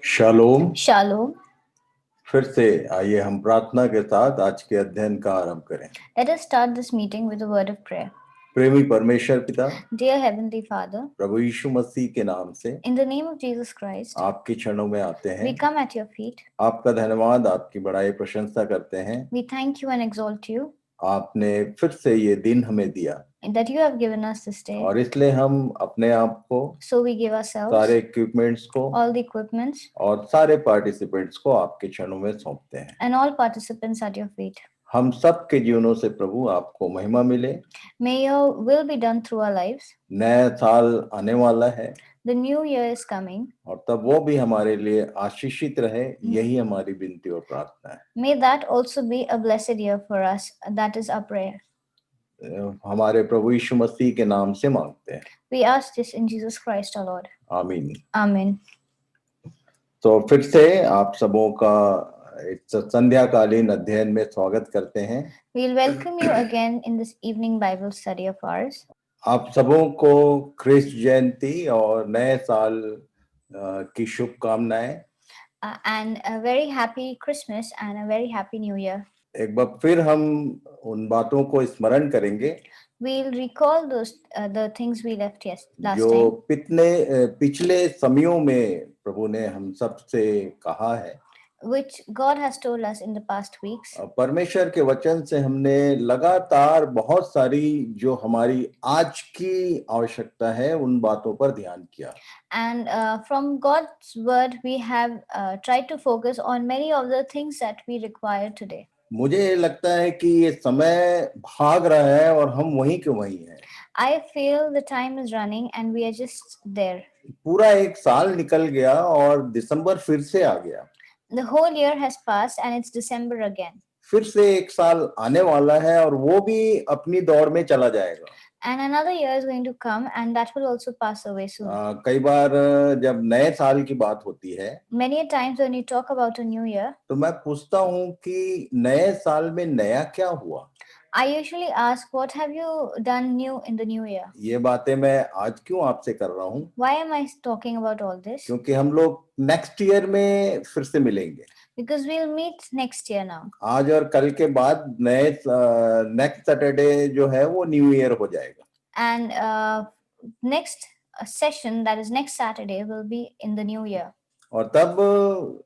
Shalom. Shalom. फिर से आइए हम प्रार्थना के साथ आज के अध्ययन का आरंभ करें। Let us start this meeting with a word of prayer. प्रेमी परमेश्वर पिता, Dear Heavenly Father, प्रभु यीशु मसीह के नाम से in the name of Jesus Christ, आपकी क्षणों में आते हैं। we come at your feet. आपका धन्यवाद, आपकी बड़ाई प्रशंसा करते हैं। We thank you and exalt you आपने फिर से ये दिन हमें दिया that you have given us this day. और इसलिए हम अपने आप को, So we give ourselves, सारे इक्विपमेंट्स को all the equipments, और सारे पार्टिसिपेंट्स को आपके क्षणों में सौंपते हैं। and all participants at your feet. हम सब के जीवनों से प्रभु आपको महिमा मिले। May your will be done through our lives. नया साल आने वाला है The new year is coming. और तब वो भी हमारे लिए आशीषित रहे, यही हमारी विनती और प्रार्थना है। May that also be a blessed year for us. That is our prayer. हमारे प्रभु यीशु मसीह के नाम से मांगते हैं, We ask this in Jesus Christ our Lord. आमीन। Amen. तो फिर से आप सबों का इस संध्याकालीन अध्ययन में स्वागत करते हैं। We'll welcome you again in this evening Bible study of ours. आप सबों को क्रिस्ट जयंती और नए साल की शुभकामनाएं। And a very happy Christmas and a very happy New Year. एक बार फिर हम उन बातों को स्मरण करेंगे We'll recall those the things we left last जो time, पिछले समयों में प्रभु ने हम सब से कहा है, which God has told us in the past weeks. परमेश्वर के वचन से हमने लगातार बहुत सारी जो हमारी आज की आवश्यकता है उन बातों पर ध्यान किया। And from God's word, we have tried to focus on many of the things that we require today. मुझे लगता है कि ये समय भाग रहा है और हम वहीं के वहीं हैं। I feel the time is running and we are just there. पूरा एक साल निकल गया और दिसंबर फिर से आ गया। The whole year has passed and it's December again. फिर से एक साल आने वाला है और वो भी अपनी दौड़ में चला जाएगा। And another year is going to come and that will also pass away soon. कई बार जब नए साल की बात होती है, Many a times when you talk about a new year, तो मैं पूछता हूँ कि नए साल में नया क्या हुआ? I usually ask, what have you done new in the new year? ये बातें मैं आज क्यों आपसे कर रहा हूँ? Why am I talking about all this? क्योंकि हम लोग नेक्स्ट ईयर में फिर से मिलेंगे। Because we'll meet next year now. आज और कल के बाद नेक्स्ट सैटरडे जो है वो न्यू ईयर हो जाएगा। And next session, that is next Saturday, will be in the new year. और तब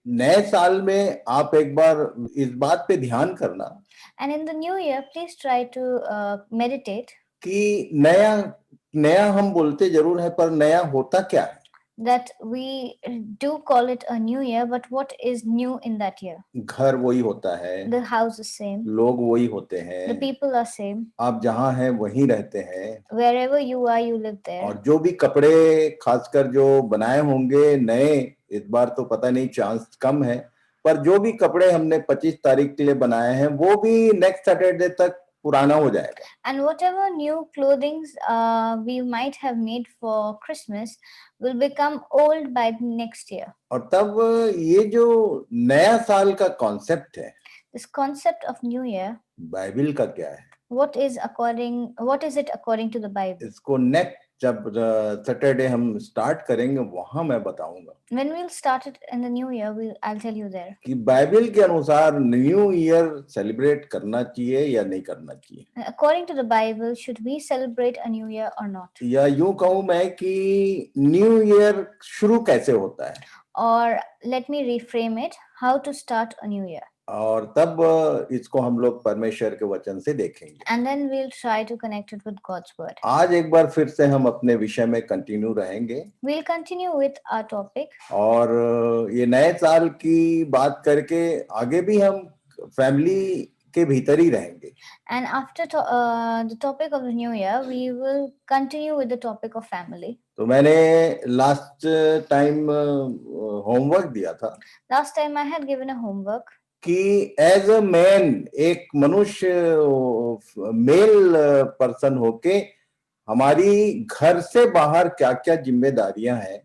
नए साल में आप एक बार इस बात पे ध्यान करना And in the new year, please try to meditate कि नया हम बोलते जरूर है, पर नया होता क्या है? that we do call it a new year, but what is new in that year? घर वही होता है, The house is same, लोग वही होते हैं, the people are same, आप जहाँ हैं वहीं रहते हैं, wherever you are, you live there. और जो भी कपड़े खासकर जो बनाए होंगे नए, इस बार तो पता नहीं, चांस कम है, पर जो भी कपड़े हमने 25 तारीख के लिए बनाए हैं वो भी नेक्स्ट सैटरडे तक पुराना हो जाएगा। And whatever new clothings we might have made for Christmas will become old by next year. और तब ये जो नया साल का कॉन्सेप्ट है, This concept of new year, Bible का क्या है? what is it according to the Bible? इसको नेक्स्ट जब सैटरडे हम स्टार्ट करेंगे वहां मैं बताऊंगा When we'll start it in the new year, I'll tell you there. कि बाइबल के अनुसार न्यू ईयर सेलिब्रेट करना चाहिए या नहीं करना चाहिए, According to the Bible, should we celebrate a new year or not? या यूं कहूं मैं कि न्यू ईयर शुरू कैसे होता है, Or let me reframe it, how to start a new year. और तब इसको हम लोग परमेश्वर के वचन से देखेंगे। And then we'll try to connect it with God's word. आज एक बार फिर से हम अपने विषय में कंटिन्यू रहेंगे We'll continue with our topic. और ये नए साल की बात करके आगे भी हम फैमिली के भीतर ही रहेंगे। And after the topic of the new year, we will continue with the topic of family. तो मैंने लास्ट टाइम होमवर्क दिया था Last time I had given a homework कि एज अ मैन, एक मनुष्य मेल पर्सन होके हमारी घर से बाहर क्या क्या जिम्मेदारियां हैं,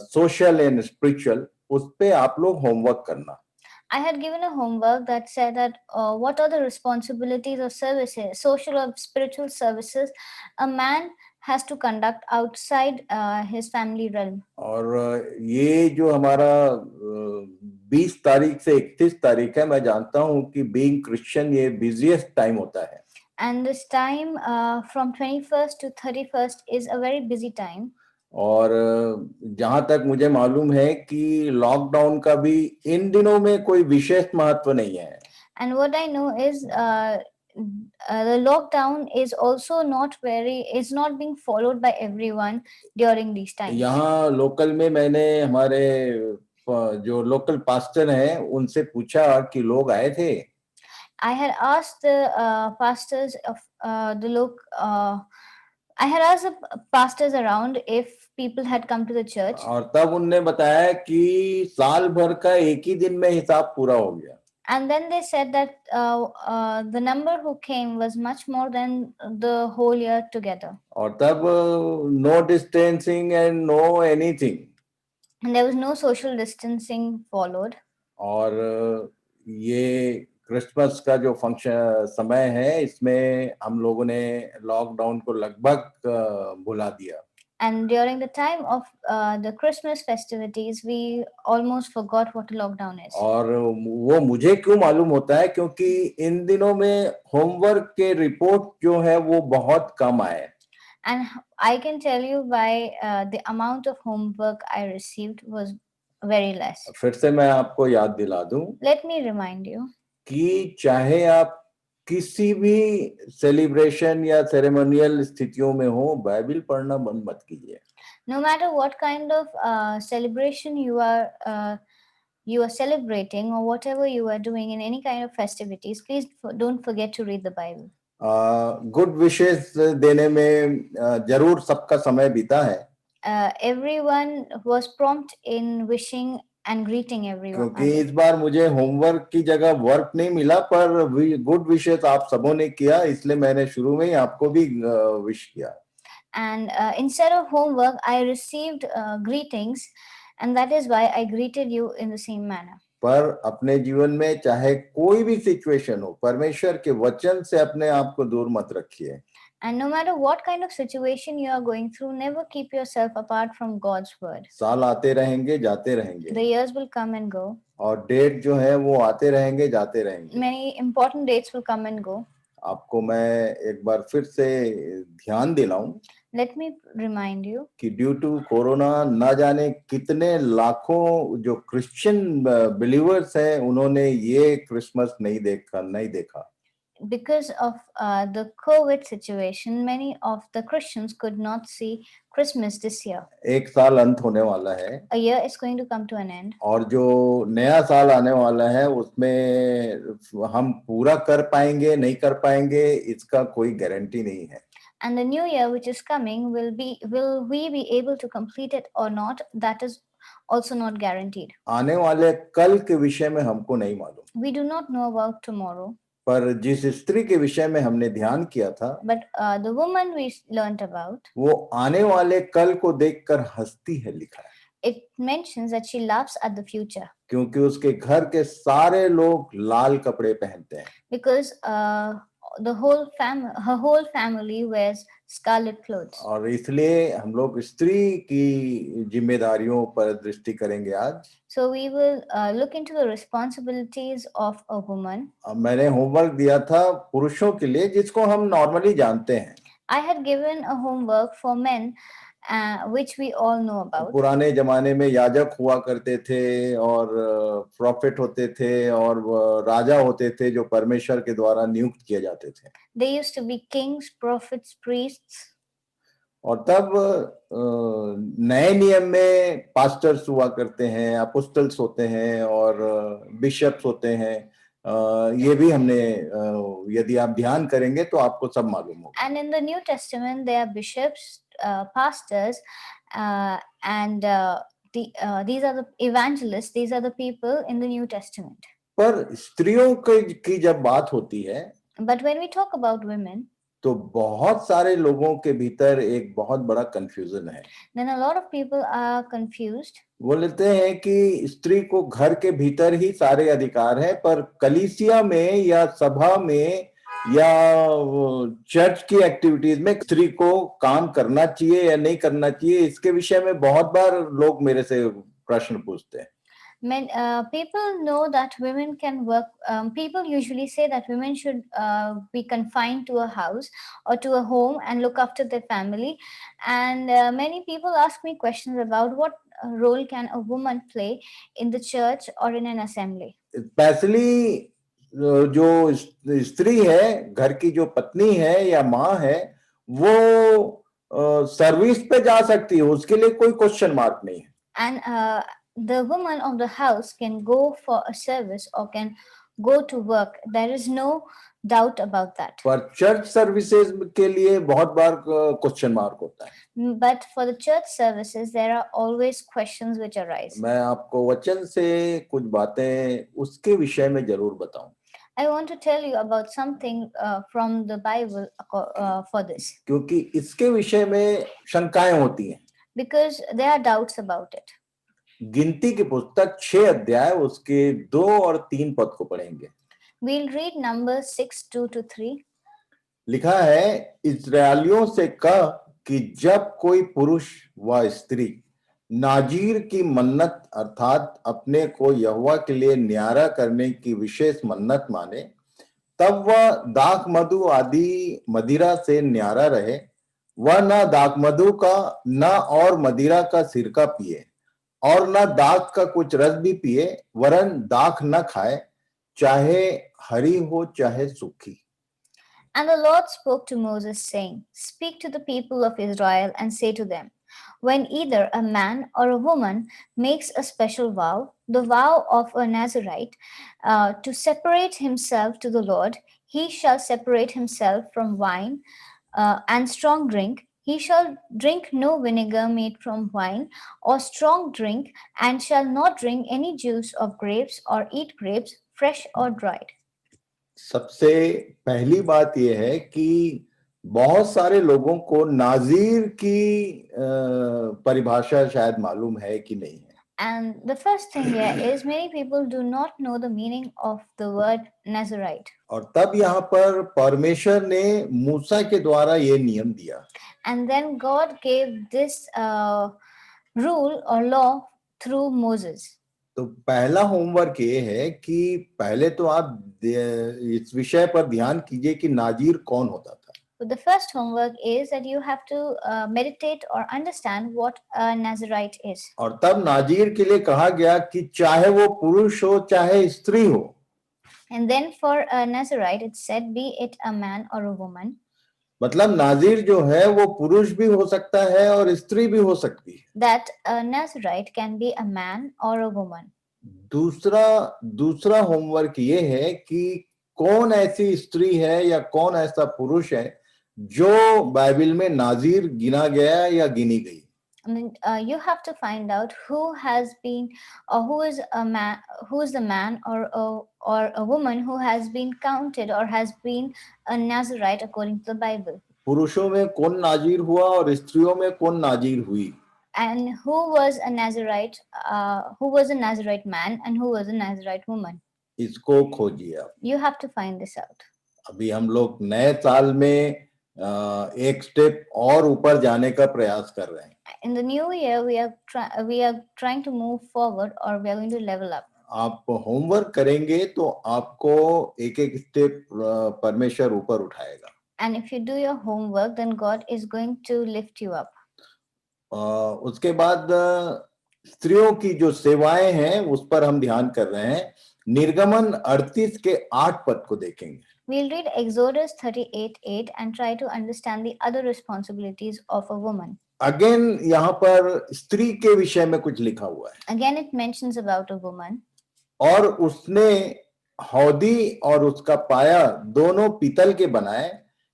सोशल एंड स्पिरिचुअल, उस पे आप लोग होमवर्क करना। I had given a homework that said that what are the responsibilities of services, social or spiritual services a man has to conduct outside his family realm. और ये जो हमारा 20 तारीख से 31 तारीख है, मैं जानता हूं कि बीइंग क्रिश्चियन ये बिजिएस्ट टाइम होता है. And this time from 21st to 31st is a very busy time. और जहां तक मुझे मालूम है कि लॉकडाउन का भी इन दिनों में कोई विशेष महत्व नहीं है. And what I know is the lockdown is also is not being followed by everyone during these times. यहाँ लोकल में मैंने हमारे जो लोकल पास्टर हैं उनसे पूछा कि लोग आए थे. I had asked the pastors of I had asked the pastors around if people had come to the church. और तब उनने बताया कि साल भर का एक ही दिन में हिसाब पूरा हो गया. And then they said that the number who came was much more than the whole year together. और तब no distancing and no anything. And there was no social distancing followed. और ये क्रिसमस का जो फंक्शन समय है इसमें हम लोगों ने लॉकडाउन को लगभग भुला दिया. And during the time of the Christmas festivities, we almost forgot what a lockdown is. और वो मुझे क्यों मालूम होता है, क्योंकि इन दिनों में होमवर्क के रिपोर्ट जो है वो बहुत कम आए. And I can tell you why the amount of homework I received was very less. फिर से मैं आपको याद दिला दूं. Let me remind you. कि चाहे आप किसी भी सेलिब्रेशन या सेरेमोनियल स्थितियों में हो, बाइबल पढ़ना बंद मत कीजिए. No matter what kind of celebration you are celebrating or whatever you are doing in any kind of festivities, please don't forget to read the Bible. Good wishes देने में जरूर सबका समय बीता है. Everyone was prompt in wishing and greeting everyone. क्योंकि इस बार मुझे होमवर्क की जगह वर्क नहीं मिला, पर गुड विशेस आप सबों ने किया, इसलिए मैंने शुरू में ही आपको भी विश किया. And instead of homework, I received greetings, and that is why I greeted you in the same manner. पर अपने जीवन में चाहे कोई भी सिचुएशन हो, परमेश्वर के वचन से अपने आप को दूर मत रखिए. And no matter what kind of situation you are going through, never keep yourself apart from God's word. साल आते रहेंगे, जाते रहेंगे. The years will come and go. और डेट जो है वो आते रहेंगे, जाते रहेंगे. Many important dates will come and go. आपको मैं एक बार फिर से ध्यान दिलाऊं. Let me remind you कि ड्यू टू कोरोना न जाने कितने लाखों जो क्रिश्चियन बिलीवर्स हैं उन्होंने ये क्रिसमस नहीं देखा. Because of the COVID situation, many of the Christians could not see Christmas this year. एक साल अंत होने वाला है. A year is going to come to an end. और जो नया साल आने वाला है उसमें हम पूरा कर पाएंगे नहीं कर पाएंगे इसका कोई गारंटी नहीं है. And the new year which is coming, will we be able to complete it or not? That is also not guaranteed. आने वाले कल के विषय में हमको नहीं मालूम. We do not know about tomorrow. पर जिस स्त्री के विषय में हमने ध्यान किया था, but the woman we learnt about, वो आने वाले कल को देखकर हंसती है, लिखा है. It mentions that she laughs at the future. क्योंकि उसके घर के सारे लोग लाल कपड़े पहनते हैं. Because her whole family wears scarlet clothes. और इसलिए हम लोग स्त्री की जिम्मेदारियों पर दृष्टि करेंगे आज. So we will look into the responsibilities of a woman. मैंने होमवर्क दिया था पुरुषों के लिए जिसको हम नॉर्मली जानते हैं. I had given a homework for men which we all know about. पुराने जमाने में याजक हुआ करते थे और प्रॉफिट होते थे और राजा होते थे जो परमेश्वर के द्वारा नियुक्त किए जाते थे. They used to be kings, prophets, priests. और तब नए नियम में पास्टर्स हुआ करते हैं, अपोस्टल्स होते हैं और बिशप्स होते हैं. ये भी हमने यदि आप ध्यान करेंगे तो आपको सब मालूम होगा. And in the New Testament there are bishops, pastors, and these are the evangelists. These are the people in the New Testament. पर स्त्रियों की जब बात होती है, but when we talk about women, तो बहुत सारे लोगों के भीतर एक बहुत बड़ा कंफ्यूजन है. then a lot of people are confused. वो लेते हैं कि स्त्री को घर के भीतर ही सारे अधिकार हैं, पर कलीसिया में या सभा में या चर्च की एक्टिविटीज में स्त्री को काम करना चाहिए या नहीं करना चाहिए, इसके विषय में बहुत बार लोग मेरे से प्रश्न पूछते हैं. People know that women can work. People usually say that women should be confined to a house or to a home and look after their family. And many people ask me questions about what role can a woman play in the church or in an assembly. Specially जो स्त्री है, घर की जो पत्नी है या माँ है, वो सर्विस पे जा सकती है, उसके लिए कोई क्वेश्चन मार्क नहीं है. And the woman of the house can go for a service or can go to work. There is no doubt about that. पर चर्च सर्विसेज के लिए बहुत बार क्वेश्चन मार्क होता है. But for the church services, there are always questions which arise. मैं आपको वचन से कुछ बातें उसके विषय में जरूर बताऊं. I want to tell you about something from the Bible for this. क्योंकि इसके विषय में शंकाएं होती हैं. Because there are doubts about it. गिनती की पुस्तक 6 अध्याय उसके 2 और 3 पद को पढ़ेंगे. We'll read Numbers 6:2-3. लिखा है, इस्राएलियों से कह कि जब कोई पुरुष व स्त्री नाजीर की मन्नत अर्थात अपने को यहोवा के लिए न्यारा करने की विशेष मन्नत माने, तब वह दाख मधु आदि मदिरा से न्यारा रहे. वह न दाख मधु का न और मदिरा का सिरका पिए और न दाख का कुछ रस भी पिए, वरन दाख न खाए, चाहे हरी हो चाहे सूखी. And the Lord spoke to Moses, saying, Speak to the people of Israel and say to them, when either a man or a woman makes a special vow, the vow of a Nazirite, to separate himself to the Lord, he shall separate himself from wine and strong drink. He shall drink no vinegar made from wine or strong drink, and shall not drink any juice of grapes or eat grapes, fresh or dried. सबसे पहली बात यह है कि बहुत सारे लोगों को नाजीर की परिभाषा शायद मालूम है कि नहीं है. And the first thing here is many people do not know the meaning of the word Nazirite. और तब यहाँ पर परमेश्वर ने मूसा के द्वारा ये नियम दिया. And then God gave this rule or law through Moses. तो पहला होमवर्क ये है कि पहले तो आप इस विषय पर ध्यान कीजिए कि नाजीर कौन होता था. But the first homework is that you have to meditate or understand what a Nazirite is. और तब नाजीर के लिए कहा गया कि चाहे वो पुरुष हो चाहे स्त्री हो. And then for a Nazirite it said, be it a man or a woman. मतलब नाजीर जो है वो पुरुष भी हो सकता है और स्त्री भी हो सकती है. That a Nazirite can be a man or a woman. दूसरा होमवर्क ये है कि कौन ऐसी स्त्री है या कौन ऐसा पुरुष है जो बाइबल में नाजीर गिना गया या गिनी गई. I mean, you have to find out who has been, or who is a man, who is the man or a woman who has been counted or has been a Nazirite according to the Bible. पुरुषों में कौन नाजीर हुआ और स्त्रियों में कौन नाजीर हुई. And who was a Nazirite man and who was a Nazirite woman. इसको खोजिए आप. You have to find this out. अभी हम लोग नए साल में एक स्टेप और ऊपर जाने का प्रयास कर रहे हैं. In the new year, we are trying to move forward, or we are going to level up. आप होमवर्क करेंगे तो आपको एक एक स्टेप परमेश्वर ऊपर उठाएगा. And if you do your homework, then God is going to lift you up. उसके बाद स्त्रियों की जो सेवाएं हैं उस पर हम ध्यान कर रहे हैं. निर्गमन 38 के 8 पद को देखेंगे. We'll read Exodus 38:8 and try to understand the other responsibilities of a woman. Again, यहाँ पर स्त्री के विषय में कुछ लिखा हुआ है. Again, it mentions about a woman. और उसने हौदी और उसका पाया दोनों पीतल के बनाए,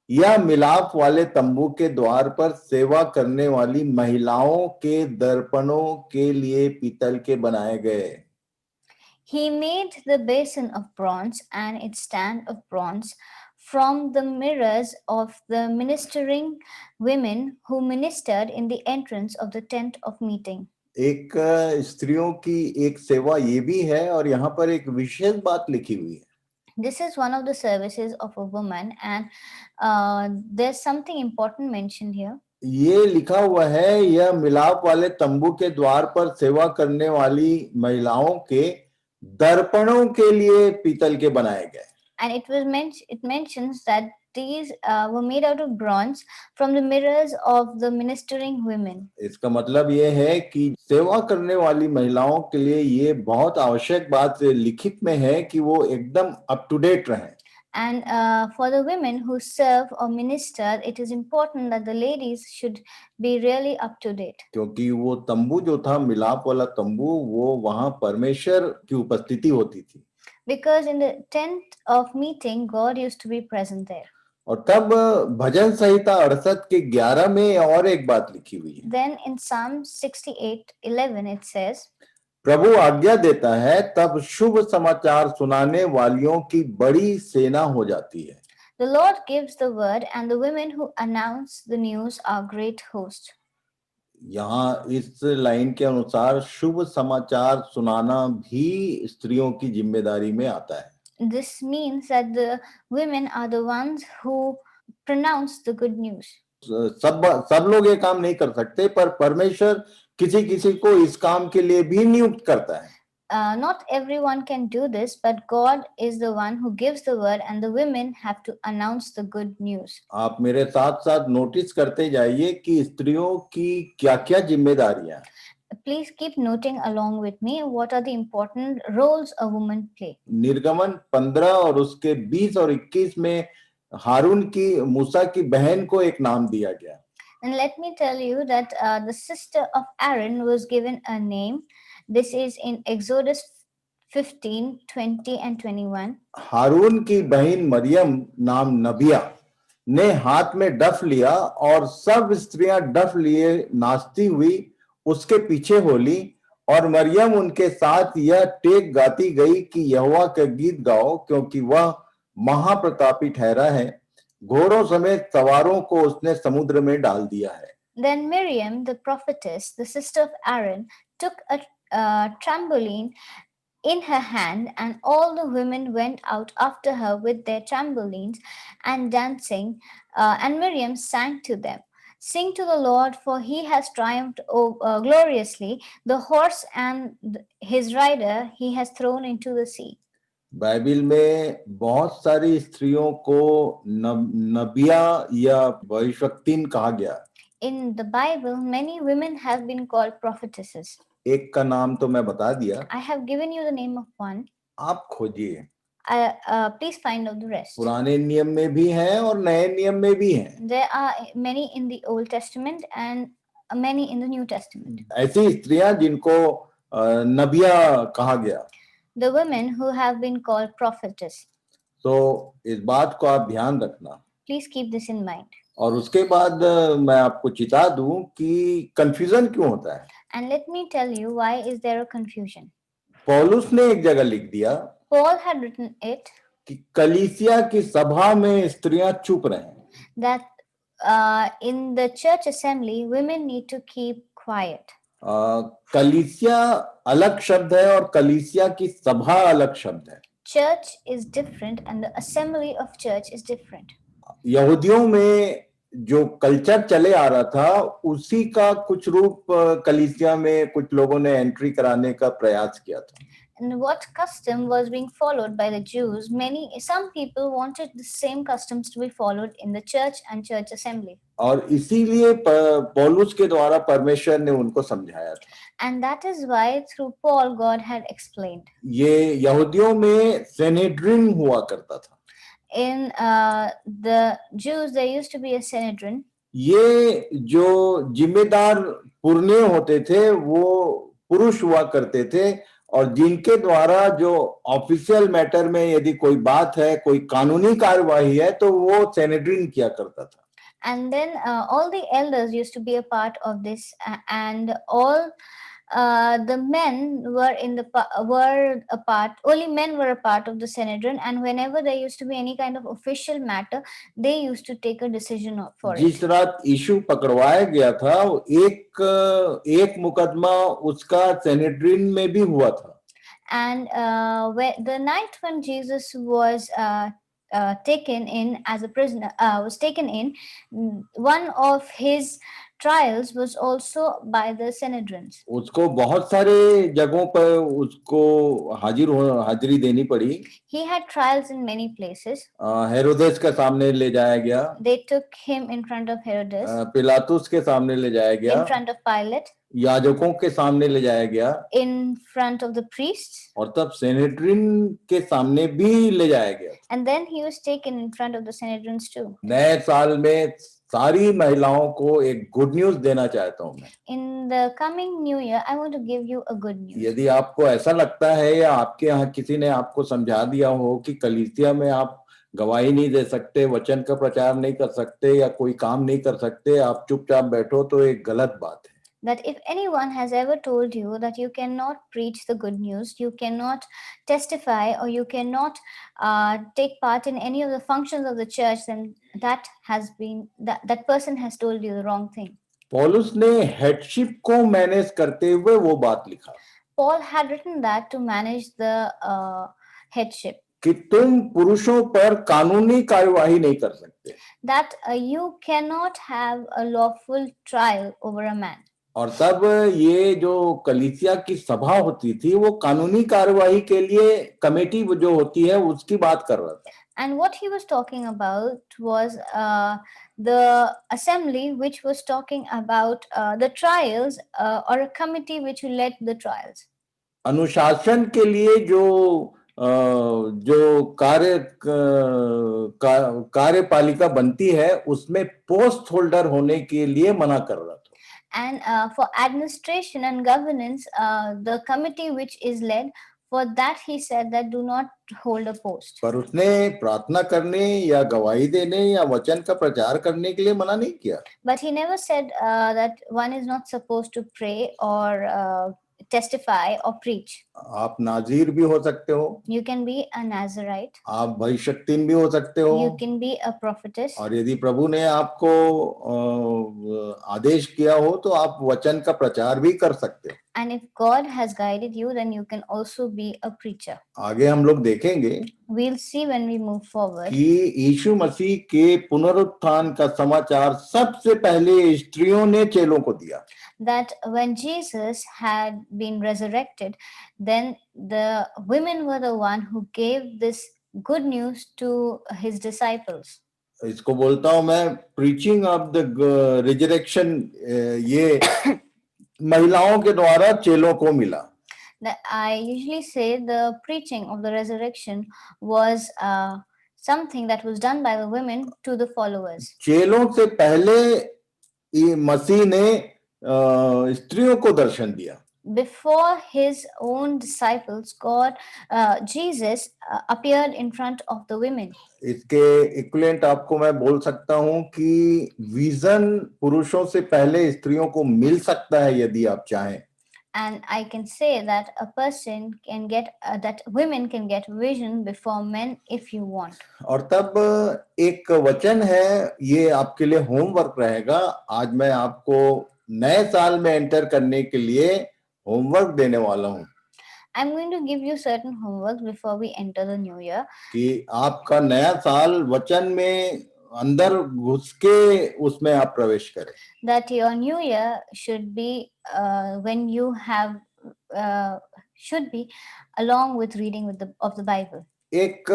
या मिलाप वाले तंबू के द्वार पर सेवा करने वाली महिलाओं के दर्पणों के लिए पीतल के बनाए गए. He made the basin of bronze and its stand of bronze from the mirrors of the ministering women who ministered in the entrance of the tent of meeting. एक स्त्रियों की एक सेवा ये भी है और यहाँ पर एक विशेष बात लिखी हुई है. This is one of the services of a woman, and there's something important mentioned here. ये लिखा हुआ है, यह मिलाप वाले तंबू के द्वार पर सेवा करने वाली महिलाओं के दर्पणों के लिए पीतल के बनाए गए। And it mentions that these were made out of bronze from the mirrors of the ministering women. इसका मतलब ये है कि सेवा करने वाली महिलाओं के लिए ये बहुत आवश्यक बात लिखित में है कि वो एकदम अप टू डेट रहें। And for the women who serve or minister, it is important that the ladies should be really up to date. क्योंकि वो तंबू जो था, मिलाप वाला तंबू, वो वहां परमेश्वर की उपस्थिति होती थी। Because in the tent of meeting, God used to be present there. और तब भजन संहिता 68 के 11 में और एक बात लिखी हुई है। Then in Psalm 68:11 it says, प्रभु आज्ञा देता है तब शुभ समाचार सुनाने वालियों की बड़ी सेना हो जाती है। The Lord gives the word, and the women who announce the news are great host. यहाँ इस लाइन के अनुसार शुभ समाचार सुनाना भी स्त्रियों की जिम्मेदारी में आता है। This means that the women are the ones who pronounce the good news. सब लोग ये काम नहीं कर सकते, पर परमेश्वर किसी किसी को इस काम के लिए भी नियुक्त करता है। Not everyone can do this, but God is the one who gives the word, and the women have to announce the good news. आप मेरे साथ साथ नोटिस करते जाइए कि स्त्रियों की क्या-क्या जिम्मेदारियां हैं। Please keep noting along with me what are the important roles a woman play. निर्गमन 15 और उसके 20 और 21 में हारून की मूसा की बहन को एक नाम दिया गया। And let me tell you that the sister of Aaron was given a name. This is in Exodus 15, 20 and 21. हारून की बहन मरियम नाम नबिया ने हाथ में डफ लिया और सब स्त्रियां डफ लिए नाचती हुई उसके पीछे होली, और मरियम उनके साथ यह टेक गाती गई कि यहोवा का गीत गाओ, क्योंकि वह महाप्रतापी ठहरा है, घोड़ों समेत सवारों को उसने समुद्र में डाल दिया है। Then Miriam, the prophetess, the sister of Aaron, took a trampoline in her hand, and all the women went out after her with their trampolines and dancing, and Miriam sang to them, "Sing to the Lord, for he has triumphed gloriously. The horse and his rider he has thrown into the sea." Bible में बहुत सारी स्त्रियों को नबिया या भविष्यवक्तिन कहा गया। In the Bible, many women have been called prophetesses. एक का नाम तो मैं बता दिया। I have given you the name of one. आप खोजिए। Please find out the rest. पुराने नियम में भी हैं और नए नियम में भी हैं। There are many in the Old Testament and many in the New Testament. ऐसी स्त्रियां जिनको नबिया कहा गया। The women who have been called prophetess. तो इस बात को आप ध्यान रखना। Please keep this in mind. और उसके बाद मैं आपको चिता दूं कि कंफ्यूजन क्यों होता है। And let me tell you why is there a confusion. पौलुस ने एक जगह लिख दिया Paul had written it कि कलीसिया की सभा में स्त्रियां चुप रहें। that in the church assembly women need to keep quiet. कलीसिया अलग शब्द है और कलीसिया की सभा अलग शब्द है। Church is different and the assembly of church is different. यहूदियों में जो कल्चर चले आ रहा था उसी का कुछ रूप कलीसिया में कुछ लोगों ने एंट्री कराने का प्रयास किया था। And what custom was being followed by the Jews, some people wanted the same customs to be followed in the church and church assembly. और इसीलिए पौलुस के द्वारा परमेश्वर ने उनको समझाया था। And that is why through Paul God had explained. ये यहूदियों में सेनेड्रिन हुआ करता था। In the Jews there used to be a Sanhedrin. ये जो जिम्मेदार पुरनिय होते थे वो पुरुष हुआ करते थे, और जिनके द्वारा जो ऑफिशियल मैटर में यदि कोई बात है, कोई कानूनी कार्यवाही है, तो वो सेनेड्रिन किया करता था। And then all the elders used to be a part of this, and all the men were a part. Only men were a part of the Sanhedrin, and whenever there used to be any kind of official matter, they used to take a decision for it. जिस रात यीशु पकड़वाया गया था, एक मुकदमा उसका सेनेड्रिन में भी हुआ था। And the night when Jesus was taken in as a prisoner, was taken in, one of his trials was also by the Sanhedrins. उसको बहुत सारे जगहों पर उसको हाजिरी देनी पड़ी। He had trials in many places. हेरोदेस के सामने ले जाया गया, They took him in front of Herodes, पिलातुस के सामने ले जाया गया, in front of Pilate, याजकों के सामने ले जाया गया, in front of the priests, और तब सेनेट्रिन के सामने भी ले जाया गया। and then he was taken in front of the Sanhedrins too. नए साल में सारी महिलाओं को एक गुड न्यूज देना चाहता हूं मैं। In the coming new year, I want to give you a good news. यदि आपको ऐसा लगता है या आपके यहाँ किसी ने आपको समझा दिया हो कि कलीसिया में आप गवाही नहीं दे सकते, वचन का प्रचार नहीं कर सकते या कोई काम नहीं कर सकते, आप चुपचाप बैठो, तो एक गलत बात है। That if anyone has ever told you that you cannot preach the good news, you cannot testify, or you cannot take part in any of the functions of the church, then that person has told you the wrong thing. पौलुस ने headship को manage करते हुए वो बात लिखा Paul had written that to manage the headship, कि तुम पुरुषों पर कानूनी कार्यवाही नहीं कर सकते, that you cannot have a lawful trial over a man. और तब ये जो कलीसिया की सभा होती थी वो कानूनी कार्यवाही के लिए कमेटी जो होती है उसकी बात कर रहा था। And what he was talking about was the assembly which was talking about the trials, or a committee which led the trials. अनुशासन के लिए जो कार्यपालिका बनती है उसमें पोस्ट होल्डर होने के लिए मना कर रहा था। And for administration and governance, the committee which is led, for that he said that do not hold a post. पर उसने प्रार्थना करने या गवाही देने या वचन का प्रचार करने के लिए मना नहीं किया। But he never said that one is not supposed to pray or testify or preach. आप नाजीर भी हो सकते हो, You can be a Nazarite, आप भविष्यक्तिन भी हो सकते हो, you can be a prophetess, और यदि प्रभु ने आपको आदेश किया हो तो आप वचन का प्रचार भी कर सकते हो। and if God has guided you, then you can also be a preacher. आगे हम लोग देखेंगे We'll see when we move forward कि यीशु मसीह के पुनरुत्थान का समाचार सबसे पहले स्त्रियों ने चेलों को दिया। that when Jesus had been resurrected, then the women were the one who gave this good news to his disciples. इसको बोलता हूं मैं प्रीचिंग ऑफ द रिजरेक्शन। ये महिलाओं के द्वारा चेलों को मिला। I usually say the preaching of the resurrection was something that was done by the women to the followers. चेलों से पहले मसीह ने स्त्रियों को दर्शन दिया। Before his own disciples, Jesus appeared in front of the women. इसके इक्विवेलेंट आपको मैं बोल सकता हूं कि विजन पुरुषों से पहले स्त्रियों को मिल सकता है यदि आप चाहें। And I can say that a person can get that women can get vision before men if you want. और तब एक वचन है, ये आपके लिए होमवर्क रहेगा। आज मैं आपको नए साल में एंटर करने के लिए होमवर्क देने वाला हूं। I'm going to give you certain homework before we enter the new year. कि आपका नया साल वचन में अंदर घुस के उसमें आप प्रवेश करें। That your new year should be when you have should be along with reading of the Bible. एक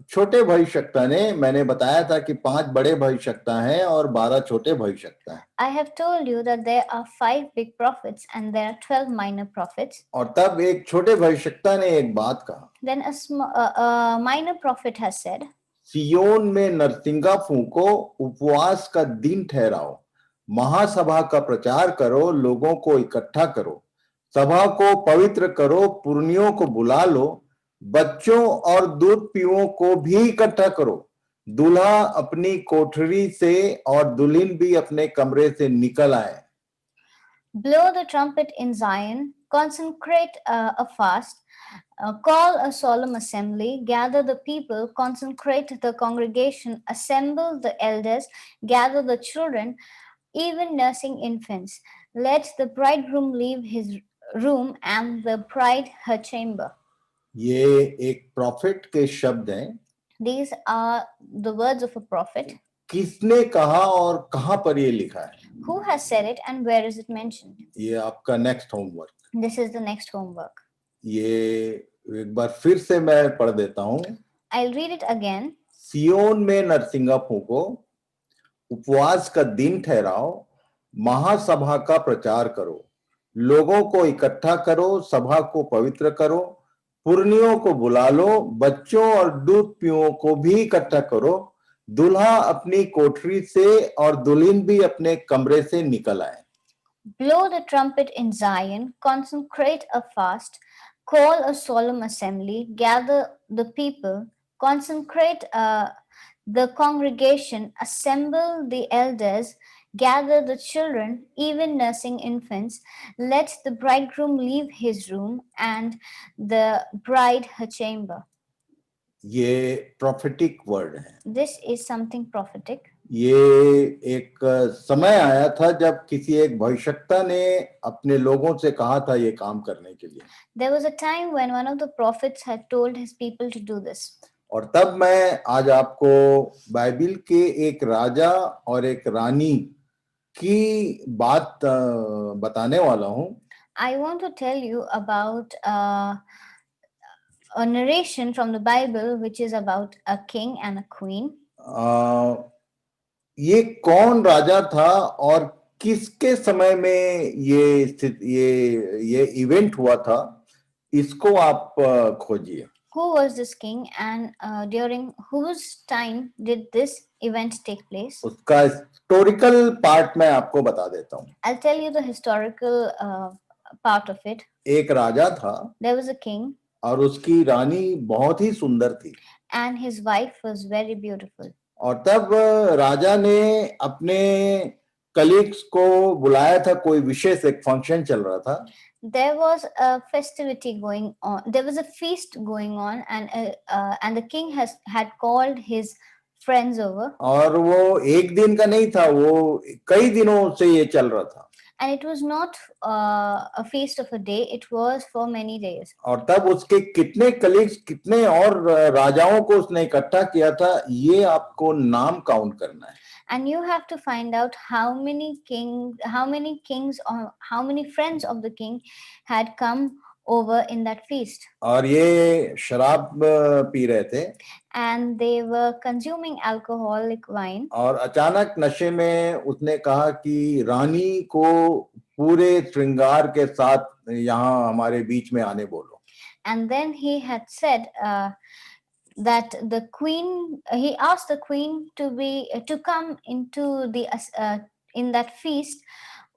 छोटे भविष्यवक्ता ने, मैंने बताया था कि 5 बड़े भविष्यवक्ता हैं और 12 छोटे भविष्यवक्ता हैं। I have told you that there are 5 big prophets and there are 12 minor prophets. और तब एक छोटे भविष्यवक्ता ने एक बात कहा। Then a minor prophet has said, सियोन में नरसिंगा फूंको, उपवास का दिन ठहराओ, महासभा का प्रचार करो, लोगों को इकट्ठा करो, सभा को पवित्र करो, पुरनियों को बुला लो, बच्चों और दूध पीओं को भी इकट्ठा करो, दूल्हा अपनी कोठरी से और दुल्हन भी अपने कमरे से निकल आए। Blow the trumpet in Zion, consecrate a fast, call a solemn assembly, gather the people, consecrate the congregation, assemble the elders, gather the children, even nursing infants. Let the bridegroom leave his room and the bride her chamber. ये एक profit के शब्द हैं। These are the words of a prophet. किसने कहा और कहां पर ये लिखा है, Who has said it and where is it mentioned? ये आपका next homework. This is the next homework. ये एक बार फिर से मैं पढ़ देता हूं। I'll read it again. सियोन में नरसिंगा फूंको, उपवास का दिन ठहराओ, महासभा का प्रचार करो, लोगों को इकट्ठा करो, सभा को पवित्र करो, पुरनियों को बुला लो, बच्चों और दूध पियों को भी इकट्ठा करो, दूल्हा अपनी कोठरी से और दुल्हन भी अपने कमरे से निकल आए। Blow the trumpet in Zion, consecrate a fast, call a solemn assembly, gather the people, consecrate the congregation, assemble the elders, gather the children, even nursing infants. Let the bridegroom leave his room and the bride her chamber. ये prophetic word है। This is something prophetic. ये एक समय आया था जब किसी एक भविष्यवक्ता ने अपने लोगों से कहा था ये काम करने के लिए। There was a time when one of the prophets had told his people to do this. और तब मैं आज आपको बाइबिल के एक राजा और एक रानी की बात बताने वाला हूं। I want to tell you about a narration from the Bible which is about a king and a queen. ये कौन राजा था और किसके समय में ये इवेंट हुआ था, इसको आप खोजिए। Who was this king and during whose time did this event take place? उसका हिस्टोरिकल पार्ट मैं आपको बता देता हूँ। I'll tell you the historical part of it. एक राजा था, There was a king और उसकी रानी बहुत ही सुंदर थी, and his wife was very beautiful. और तब राजा ने अपने कलीग्स को बुलाया था, कोई विशेष एक फंक्शन चल रहा था। There was a festivity going on. There was a feast going on, and the king had called his friends over. और वो एक दिन का नहीं था, वो कई दिनों से ये चल रहा था। And it was not a feast of a day; it was for many days. और तब उसके कितने कलीग्स, कितने और राजाओं को उसने इकट्ठा किया था, ये आपको नाम काउंट करना है। And you have to find out how many kings or how many friends of the king had come over in that feast. और ये शराब पी रहे थे, And they were consuming alcoholic wine. और अचानक नशे में उसने कहा कि रानी को पूरे श्रृंगार के साथ यहाँ हमारे बीच में आने बोलो। And then he had said that the queen, he asked the queen to come into the in that feast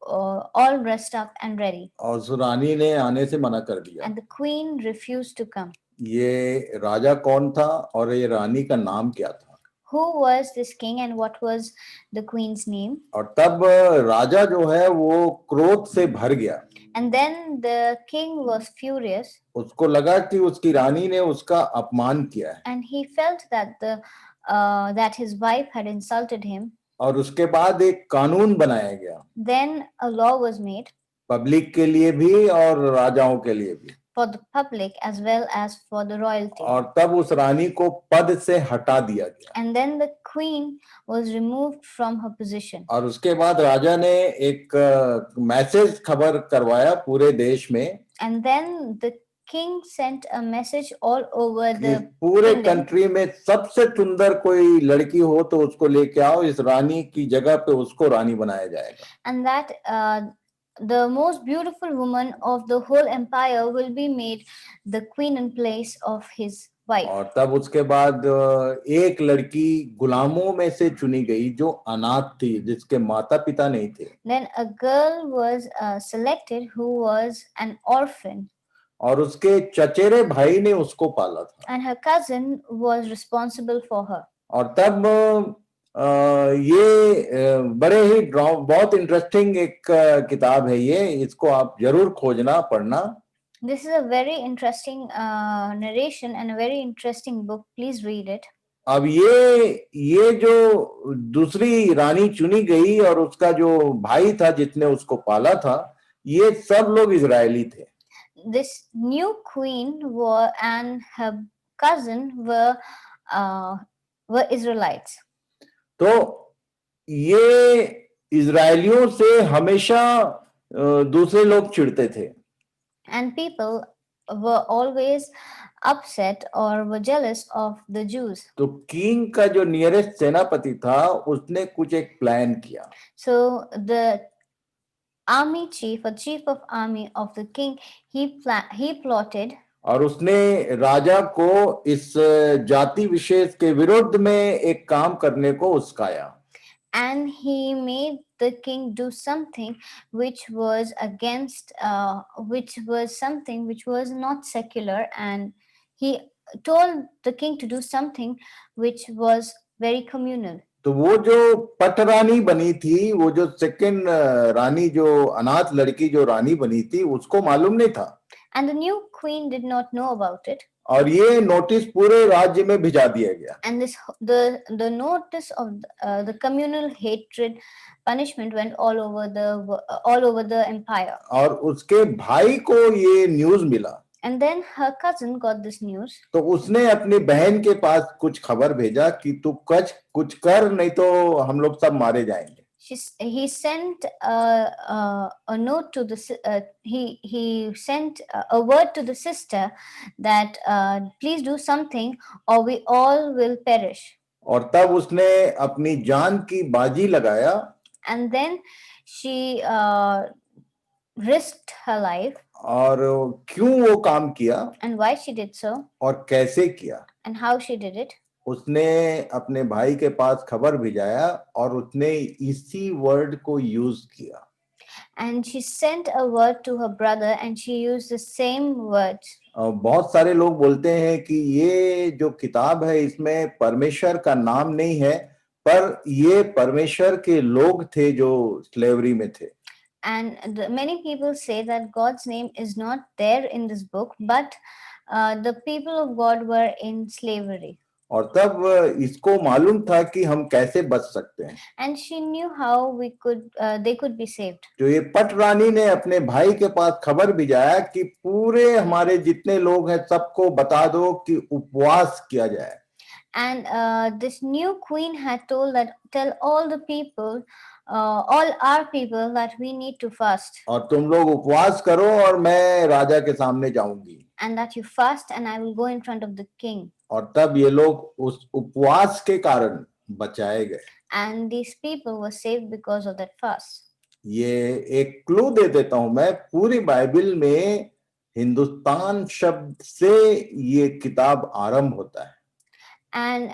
all dressed up and ready. और उस रानी ने आने से मना कर दिया। And the queen refused to come. ये राजा कौन था और ये रानी का नाम क्या था? Who was this king and what was the queen's name? और तब राजा जो है वो क्रोध से भर गया। And then the king was furious. उसको लगा कि उसकी रानी ने उसका अपमान किया है। And he felt that that his wife had insulted him. और उसके बाद एक कानून बनाया गया। Then a law was made. Public के लिए भी और राजाओं के लिए भी। For the public as well as for the royalty. और तब उस रानी को पद से हटा दिया गया। And then the queen was removed from her position. और उसके बाद राजा ने एक मैसेज खबर करवाया पूरे देश में। And then the king sent a message all over the पूरे kingdom. कंट्री में सबसे सुंदर कोई लड़की हो तो उसको लेके आओ, इस रानी की जगह पे उसको रानी बनाया जाएगा। And that the most beautiful woman of the whole empire will be made the queen in place of his wife. और तब उसके बाद एक लड़की गुलामों में से चुनी गई जो अनाथ थी, जिसके माता पिता नहीं थे। Then a girl was selected who was an orphan. और उसके चचेरे भाई ने उसको पाला था। And her cousin was responsible for her. और तब ये बड़े ही बहुत इंटरेस्टिंग एक किताब है ये, इसको आप जरूर खोजना, पढ़ना। This is a very interesting narration and a very interesting book. Please read it. अब ये जो दूसरी रानी चुनी गई और उसका जो भाई था जिसने उसको पाला था, ये सब लोग इजरायली थे। this new queen and her cousin were Israelites. तो ये इजरायलियों से हमेशा दूसरे लोग चिढ़ते थे. And people were always upset or were jealous of the Jews. तो किंग का जो नियरेस्ट सेनापति था उसने कुछ एक प्लान किया. So the army chief or chief of army of the king, he plotted, और उसने राजा को इस जाति विशेष के विरुद्ध में एक काम करने को उस्काया. and he made the king do something which was against, which was something which was not secular, and he told the king to do something which was very communal. तो वो जो पटरानी बनी थी, वो जो सेकंड रानी, जो अनाथ लड़की जो रानी बनी थी, उसको मालूम नहीं था. And the new queen did not know about it. और ये नोटिस पूरे राज्य में भिजा दिया गया. And the notice of the communal hatred punishment went all over the empire. और उसके भाई को ये न्यूज मिला. And then her cousin got this news. तो उसने अपनी बहन के पास कुछ खबर भेजा कि तू कुछ कर, नहीं तो हम लोग सब मारे जाएंगे. He sent a note to he sent a word to the sister that please do something or we all will perish. और तब उसने अपनी जान की बाजी लगाया. And then she risked her life. और क्यों वो काम किया and why she did so और कैसे किया, and how she did it. उसने अपने भाई के पास खबर भिजाया और उसने इसी वर्ड को यूज किया. And she sent a word to her brother and she used the same words. बहुत सारे लोग बोलते हैं कि ये जो किताब है इसमें परमेश्वर का नाम नहीं है, पर ये परमेश्वर के लोग थे जो स्लेवरी में थे. And many people say that God's name is not there in this book, but the people of God were in slavery. और तब इसको मालूम था कि हम कैसे बच सकते हैं. And she knew how they could be saved. जो ये पट रानी ने अपने भाई के पास खबर भिजाया कि पूरे हमारे जितने लोग हैं सबको बता दो कि उपवास किया जाए. And this new queen had tell all the people, all our people, that we need to fast. और तुम लोग उपवास करो और मैं राजा के सामने जाऊंगी. And that you fast and I will go in front of the king. और तब ये लोग उस उपवास के कारण बचाए गए. And these people were saved because of that fast. ये एक क्लू दे देता हूं मैं, पूरी बाइबल में हिंदुस्तान शब्द से ये किताब आरंभ होता है. And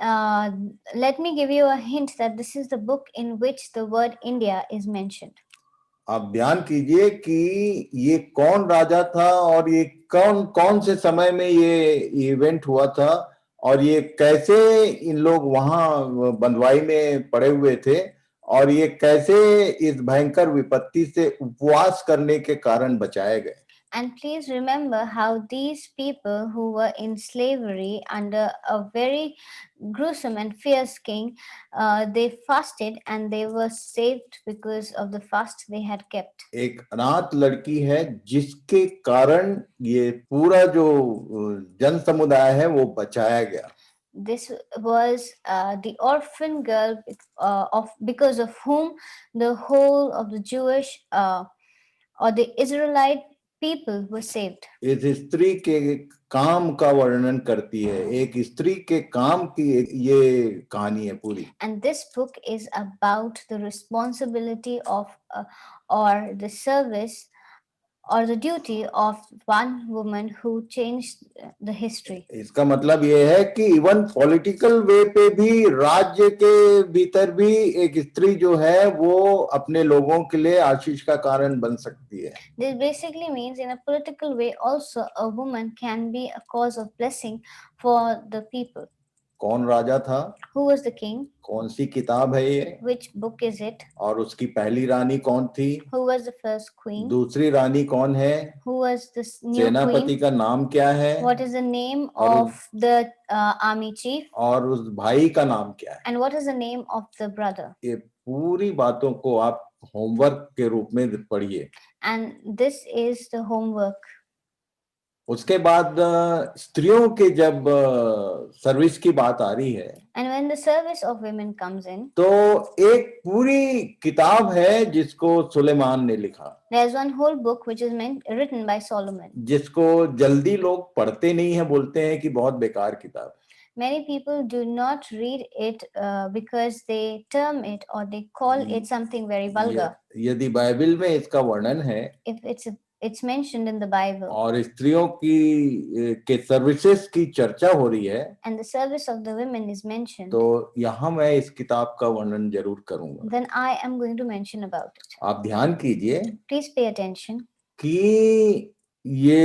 let me give you a hint that this is the book in which the word India is mentioned. आप ध्यान कीजिए कि ये कौन राजा था और ये कौन से समय में ये इवेंट हुआ था और ये कैसे इन लोग वहां बंदवाई में पड़े हुए थे और ये कैसे इस भयंकर विपत्ति से उपवास करने के कारण बचाए गए. And please remember how these people who were in slavery under a very gruesome and fierce king, they fasted and they were saved because of the fast they had kept. एक अनाथ लड़की है जिसके कारण ये पूरा जो जन समुदाय है वो बचाया गया. This was the orphan girl because of whom the whole of the Jewish or the Israelite people were saved. इस स्त्री के काम का वर्णन करती है, एक स्त्री के काम की ये कहानी है पूरी. And this book is about the responsibility of or the service or the duty of one woman who changed the history. इसका मतलब ये है कि इवन पॉलिटिकल वे पे भी राज्य के भीतर भी एक स्त्री जो है वो अपने लोगों के लिए आशीष का कारण बन सकती है. This basically means in a political way also a woman can be a cause of blessing for the people. कौन राजा था, Who was the king, कौन सी किताब है ये, which book is it, और उसकी पहली रानी कौन थी, who was the first queen, दूसरी रानी कौन है, who was this new सेनापति queen, का नाम क्या है, what is the name और of the army chief, और उस भाई का नाम क्या है. and what is the name of the brother. ये पूरी बातों को आप होमवर्क के रूप में पढ़िए. And this is the homework. उसके बाद स्त्रियों के जब सर्विस की बात आ रही है, And when the service of women comes in, तो एक पूरी किताब है जिसको सुलेमान ने लिखा, there's one whole book which is written by Solomon. जिसको जल्दी लोग पढ़ते नहीं है, बोलते हैं कि बहुत बेकार किताब है। Many people do not read it because they term it or they call it something very vulgar. यदि बाइबल में इसका वर्णन है If it's mentioned in the Bible और स्त्रियों की के सर्विसेज की चर्चा हो रही है, and the service of the women is mentioned, तो यहाँ मैं इस किताब का वर्णन जरूर करूंगा। then I am going to mention about it. आप ध्यान कीजिए Please pay attention. कि ये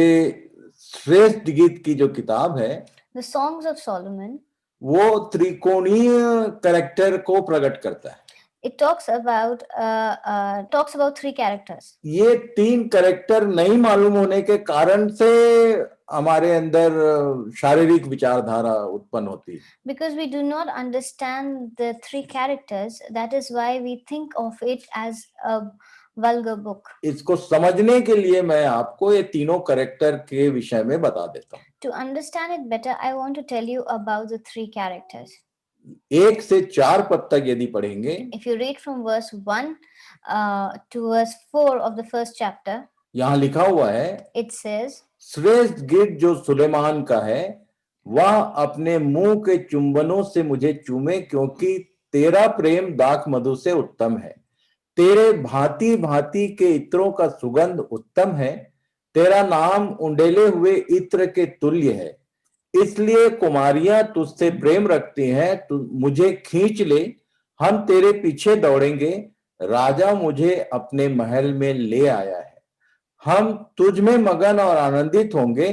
श्रेष्ठ गीत की जो किताब है, The Songs of Solomon, वो त्रिकोणीय कैरेक्टर को प्रकट करता है। it talks about three characters. ये तीन कैरेक्टर नहीं मालूम होने के कारण से हमारे अंदर शारीरिक विचारधारा उत्पन्न होती है। Because we do not understand the three characters, that is why we think of it as a vulgar book. इसको समझने के लिए मैं आपको ये तीनों कैरेक्टर के विषय में बता देता हूँ। To understand it better, I want to tell you about the three characters. 1 से 4 पद तक यदि पढ़ेंगे, If you read from verse 1 to verse 4 of the first chapter, यहाँ लिखा हुआ है, it says, श्रेष्ठ गीत जो सुलेमान का है, वह अपने मुंह के चुंबनों से मुझे चूमे, क्योंकि तेरा प्रेम दाख मधु से उत्तम है। तेरे भांति भांति के इत्रों का सुगंध उत्तम है। तेरा नाम उंडेले हुए इत्र के तुल्य है। इसलिए कुमारियां तुझसे प्रेम रखती हैं। तू मुझे खींच ले, हम तेरे पीछे दौड़ेंगे। राजा मुझे अपने महल में ले आया है। हम तुझ में मगन और आनंदित होंगे।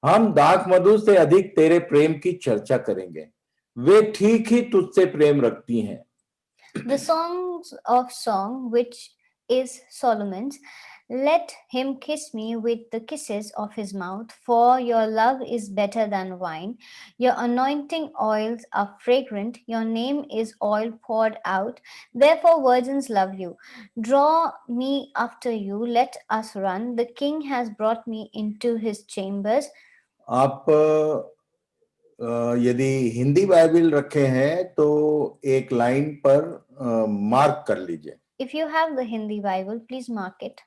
हम दाख मधु से अधिक तेरे प्रेम की चर्चा करेंगे। वे ठीक ही तुझसे प्रेम रखती हैं। The Songs of Song, which is Solomon's, let him kiss me with the kisses of his mouth, for your love is better than wine. Your anointing oils are fragrant. Your name is oil poured out. Therefore virgins love you. Draw me after you. Let us run. The king has brought me into his chambers. आप यदि Hindi Bible रखे हैं तो एक line पर mark कर लीजिए। If you have the Hindi Bible, please mark it.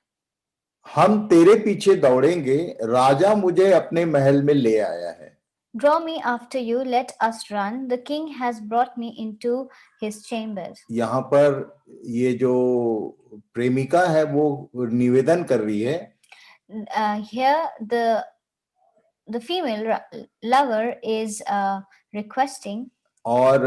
हम तेरे पीछे दौड़ेंगे। राजा मुझे अपने महल में ले आया है। Draw me after you, let us run. The king has brought me into his chambers. यहाँ पर ये जो प्रेमिका है वो निवेदन कर रही है। Here the female lover is requesting, और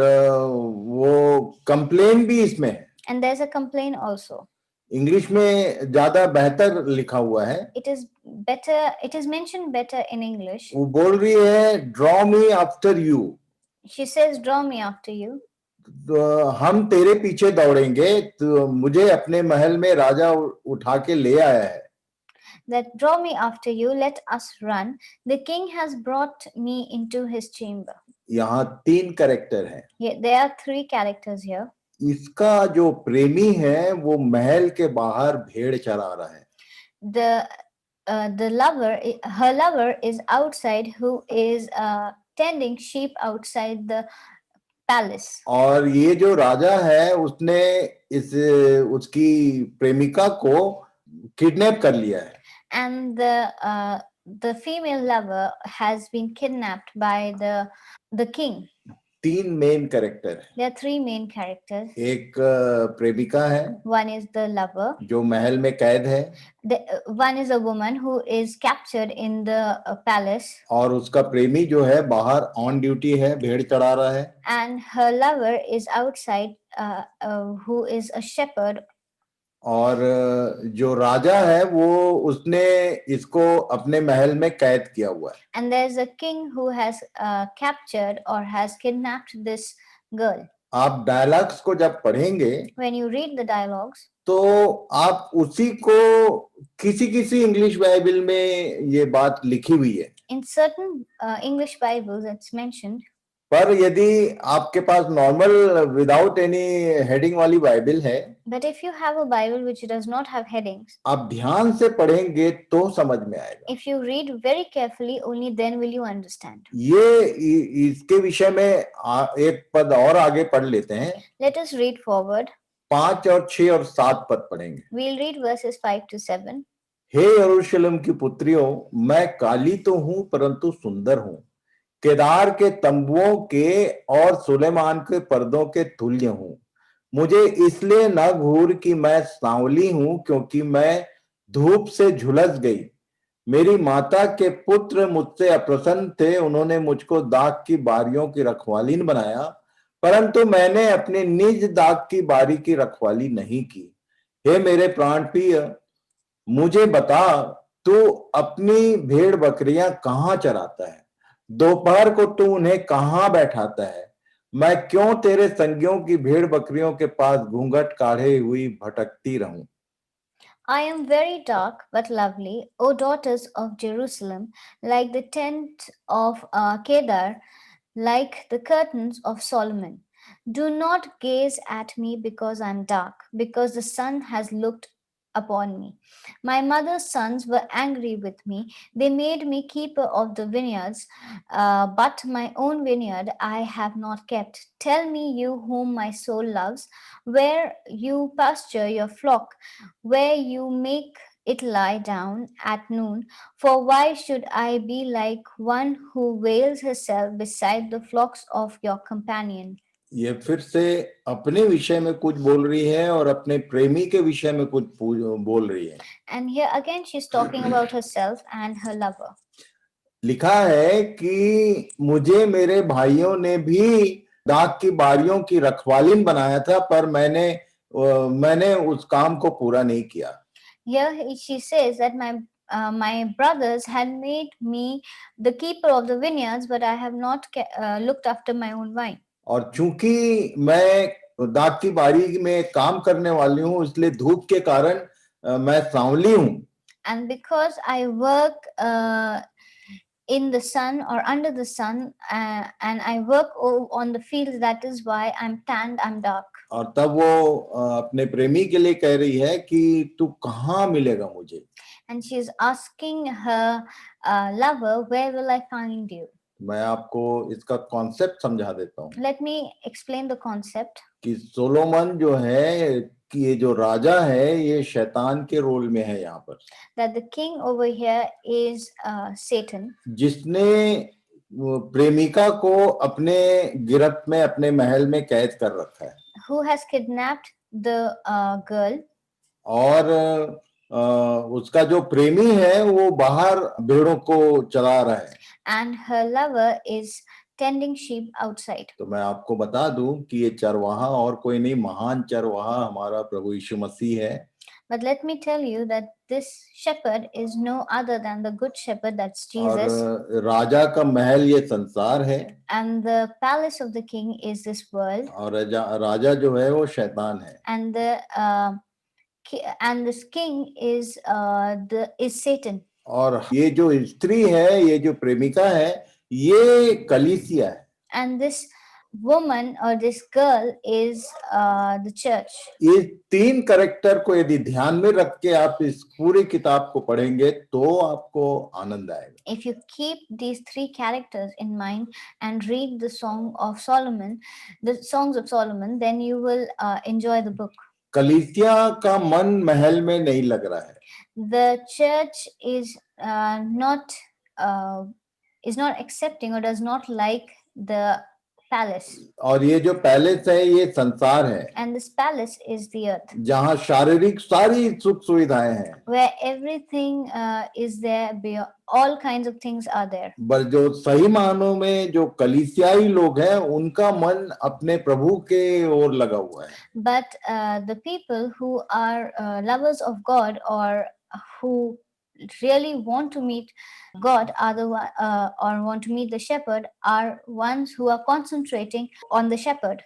वो कंप्लेन भी इसमें है। and there's a complaint also. English में ज्यादा बेहतर लिखा हुआ है। It is better, it is mentioned better in English. वो बोल रही है, draw me after you. She says, draw me after you. तो हम तेरे पीछे दौड़ेंगे। तो मुझे अपने महल में राजा उठा के ले आया है। That draw me after you, let us run. The king has brought me into his chamber. यहाँ 3 कैरेक्टर हैं। There are 3 characters here. इसका जो प्रेमी है वो महल के बाहर भेड़ चरा रहा है। The lover, her lover is outside, who is tending sheep outside the palace. और ये जो राजा है उसने उसकी प्रेमिका को किडनैप कर लिया है। And the female lover has been kidnapped by the king. 3 main character है। There are 3 main characters. एक प्रेमिका है, One is the lover. जो महल में कैद है। One is a woman who is captured in the palace. और उसका प्रेमी जो है बाहर ऑन ड्यूटी है, भेड़ चढ़ा रहा है। And her lover is outside, who is a shepherd. और जो राजा है वो उसने इसको अपने महल में कैद किया हुआ है। And there's a king who has captured or has kidnapped this girl. आप डायलॉग्स को जब पढ़ेंगे, When you read the dialogues, तो आप उसी को किसी इंग्लिश बाइबल में ये बात लिखी हुई है। in certain English Bibles it's mentioned. पर यदि आपके पास नॉर्मल विदाउट एनी हेडिंग वाली बाइबल है, But if you have a Bible which does not have headings, आप ध्यान से पढ़ेंगे तो समझ में आएगा। if you read very carefully, only then will you understand. इसके विषय में एक पद और आगे पढ़ लेते हैं। Let us read forward. 5 और 6 और 7 पद पढ़ेंगे। We'll read verses 5 to 7. हे यरूशलेम की पुत्रियों, मैं काली तो हूं परंतु सुंदर हूं, केदार के तंबुओं के और सुलेमान के पर्दों के तुल्य हूं। मुझे इसलिए न घूर कि मैं सांवली हूं, क्योंकि मैं धूप से झुलस गई। मेरी माता के पुत्र मुझसे अप्रसन्न थे, उन्होंने मुझको दाख की बारियों की रखवालीन बनाया, परंतु मैंने अपने निज दाख की बारी की रखवाली नहीं की। हे मेरे प्राण प्रिय, मुझे बता, तू अपनी भेड़ बकरियां कहाँ चराता है? दोपहर को तू उन्हें कहाँ बैठाता है? मैं क्यों तेरे संगियों की भेड़ बकरियों के पास घूंघट काढ़े हुई भटकती रहूं? I am very dark but lovely, O daughters of Jerusalem, like the tent of Kedar, like the curtains of Solomon. Do not gaze at me because I am dark, because the sun has looked upon me. My mother's sons were angry with me. They made me keeper of the vineyards, but my own vineyard I have not kept. Tell me, you whom my soul loves, where you pasture your flock, where you make it lie down at noon. For why should I be like one who wails herself beside the flocks of your companion? ये फिर से अपने विषय में कुछ बोल रही है और अपने प्रेमी के विषय में कुछ बोल रही है। And here again she's talking about herself and her lover. लिखा है कि मुझे मेरे भाइयों ने भी दाख की बारियों की रखवालीन बनाया था, पर मैंने उस काम को पूरा नहीं किया। Here she says that my brothers had made me the keeper of the vineyards, but I have not looked after my own vine. और चूंकि मैं दाख की बारी में काम करने वाली हूँ, इसलिए धूप के कारण मैं सांवली हूँ। And because I work in the sun or under the sun, and I work on the fields, that is why I'm tanned, I'm dark. और तब वो अपने प्रेमी के लिए कह रही है कि तू कहाँ मिलेगा मुझे? And she is asking her lover, where will I find you? मैं आपको इसका कॉन्सेप्ट समझा देता हूँ। Let me explain the concept. कि सोलोमन जो है, कि ये जो राजा है, ये शैतान के रोल में है यहाँ पर। That the king over here is Satan. जिसने प्रेमिका को अपने गिरफ्त में, अपने महल में कैद कर रखा है। Who has kidnapped the girl. और उसका जो प्रेमी है वो बाहर भेड़ों को चला रहा है। And her lover is tending sheep outside. तो मैं आपको बता दूं कि ये चरवाहा और कोई नहीं, महान चरवाहा हमारा प्रभु यीशु मसीह है। But let me tell you that this shepherd is no other than the good shepherd, that's Jesus. और राजा का महल ये संसार है। And the palace of the king is this world. और राजा जो है वो शैतान है। And this king is Satan. और ये जो स्त्री है, ये जो प्रेमिका है, ये कलीसिया है। And this woman or this girl is the church. ये तीन कैरेक्टर को यदि ध्यान में रख के आप इस पूरी किताब को पढ़ेंगे तो आपको आनंद आएगा। If you keep these three characters in mind and read the songs of Solomon, then you will enjoy the book. कलीसिया का मन महल में नहीं लग रहा है। The church is not accepting or does not like the palace. और ये जो पैलेस है ये संसार है। And this palace is the earth. जहाँ शारीरिक सारी सुख सुविधाएं हैं। Where everything is there, all kinds of things are there. पर जो सही मानों में जो कलीसियाई लोग हैं, उनका मन अपने प्रभु के ओर लगा हुआ है। But the people who are lovers of God or who really want to meet God are or want to meet the shepherd are ones who are concentrating on the shepherd.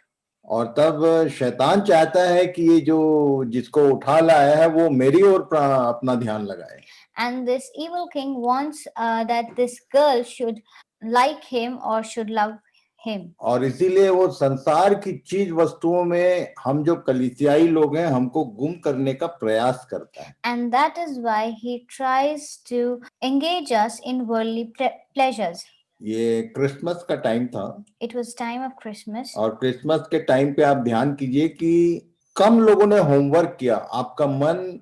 और तब शैतान चाहता है कि ये जो जिसको उठा लाया है वो मेरी ओर अपना ध्यान लगाए। And this evil king wants that this girl should like him or should love him. और इसीलिए वो संसार की चीज वस्तुओं में हम जो कलीसियाई लोग हैं हमको गुम करने का प्रयास करता है. And that is why he tries to engage us in worldly pleasures. ये क्रिसमस का टाइम था. It was time of Christmas. और क्रिसमस के टाइम पे आप ध्यान कीजिए कि कम लोगों ने होमवर्क किया. आपका मन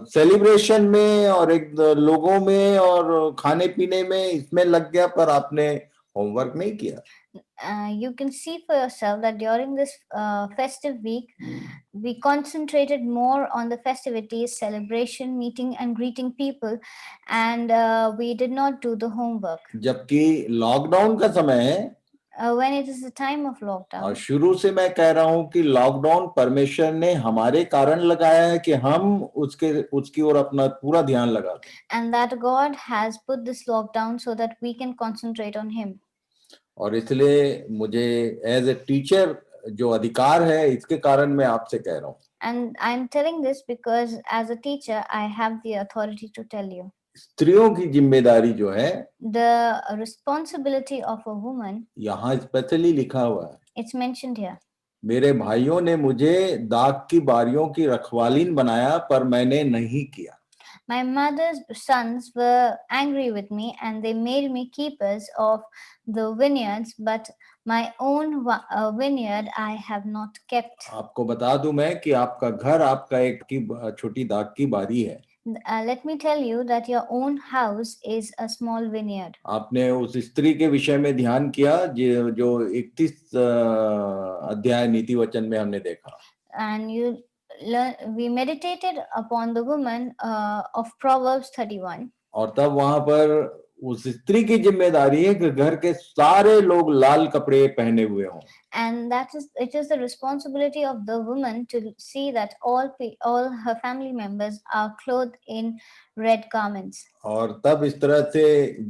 सेलिब्रेशन में और एक लोगों में और खाने पीने में इसमें लग गया, पर आपने होमवर्क नहीं किया. You can see for yourself that during this festive week, we concentrated more on the festivities, celebration, meeting and greeting people, and we did not do the homework. जबकि लॉकडाउन का समय है. When it is the time of और lockdown. शुरू से मैं कह रहा हूं कि लॉकडाउन परमेश्वर ने हमारे कारण लगाया है कि हम उसकी ओर अपना पूरा ध्यान लगा दें. And that God has put this lockdown so that we can concentrate on Him. और इसलिए मुझे एज ए टीचर जो अधिकार है, इसके कारण मैं आपसे कह रहा हूँ. And I'm telling this because as a teacher, I have the authority to tell you. स्त्रियों की जिम्मेदारी जो है, The responsibility of a woman, यहाँ स्पेशली लिखा हुआ है. it's mentioned here. मेरे भाइयों ने मुझे दाख की बारियों की रखवालीन बनाया, पर मैंने नहीं किया. My mother's sons were angry with me and they made me keepers of the vineyards, but my own vineyard I have not kept. आपको बता दूं मैं कि आपका घर आपका एक की छोटी दाख की बारी है. Let me tell you that your own house is a small vineyard. आपने उस स्त्री के विषय में ध्यान किया जो 31 अध्याय नीति वचन में हमने देखा. And we meditated upon the woman of Proverbs 31. और तब वहां पर उस स्त्री की जिम्मेदारी है कि घर के सारे लोग लाल कपड़े पहने हुए हों. And it is the responsibility of the woman to see that all her family members are clothed in red garments. और तब इस तरह से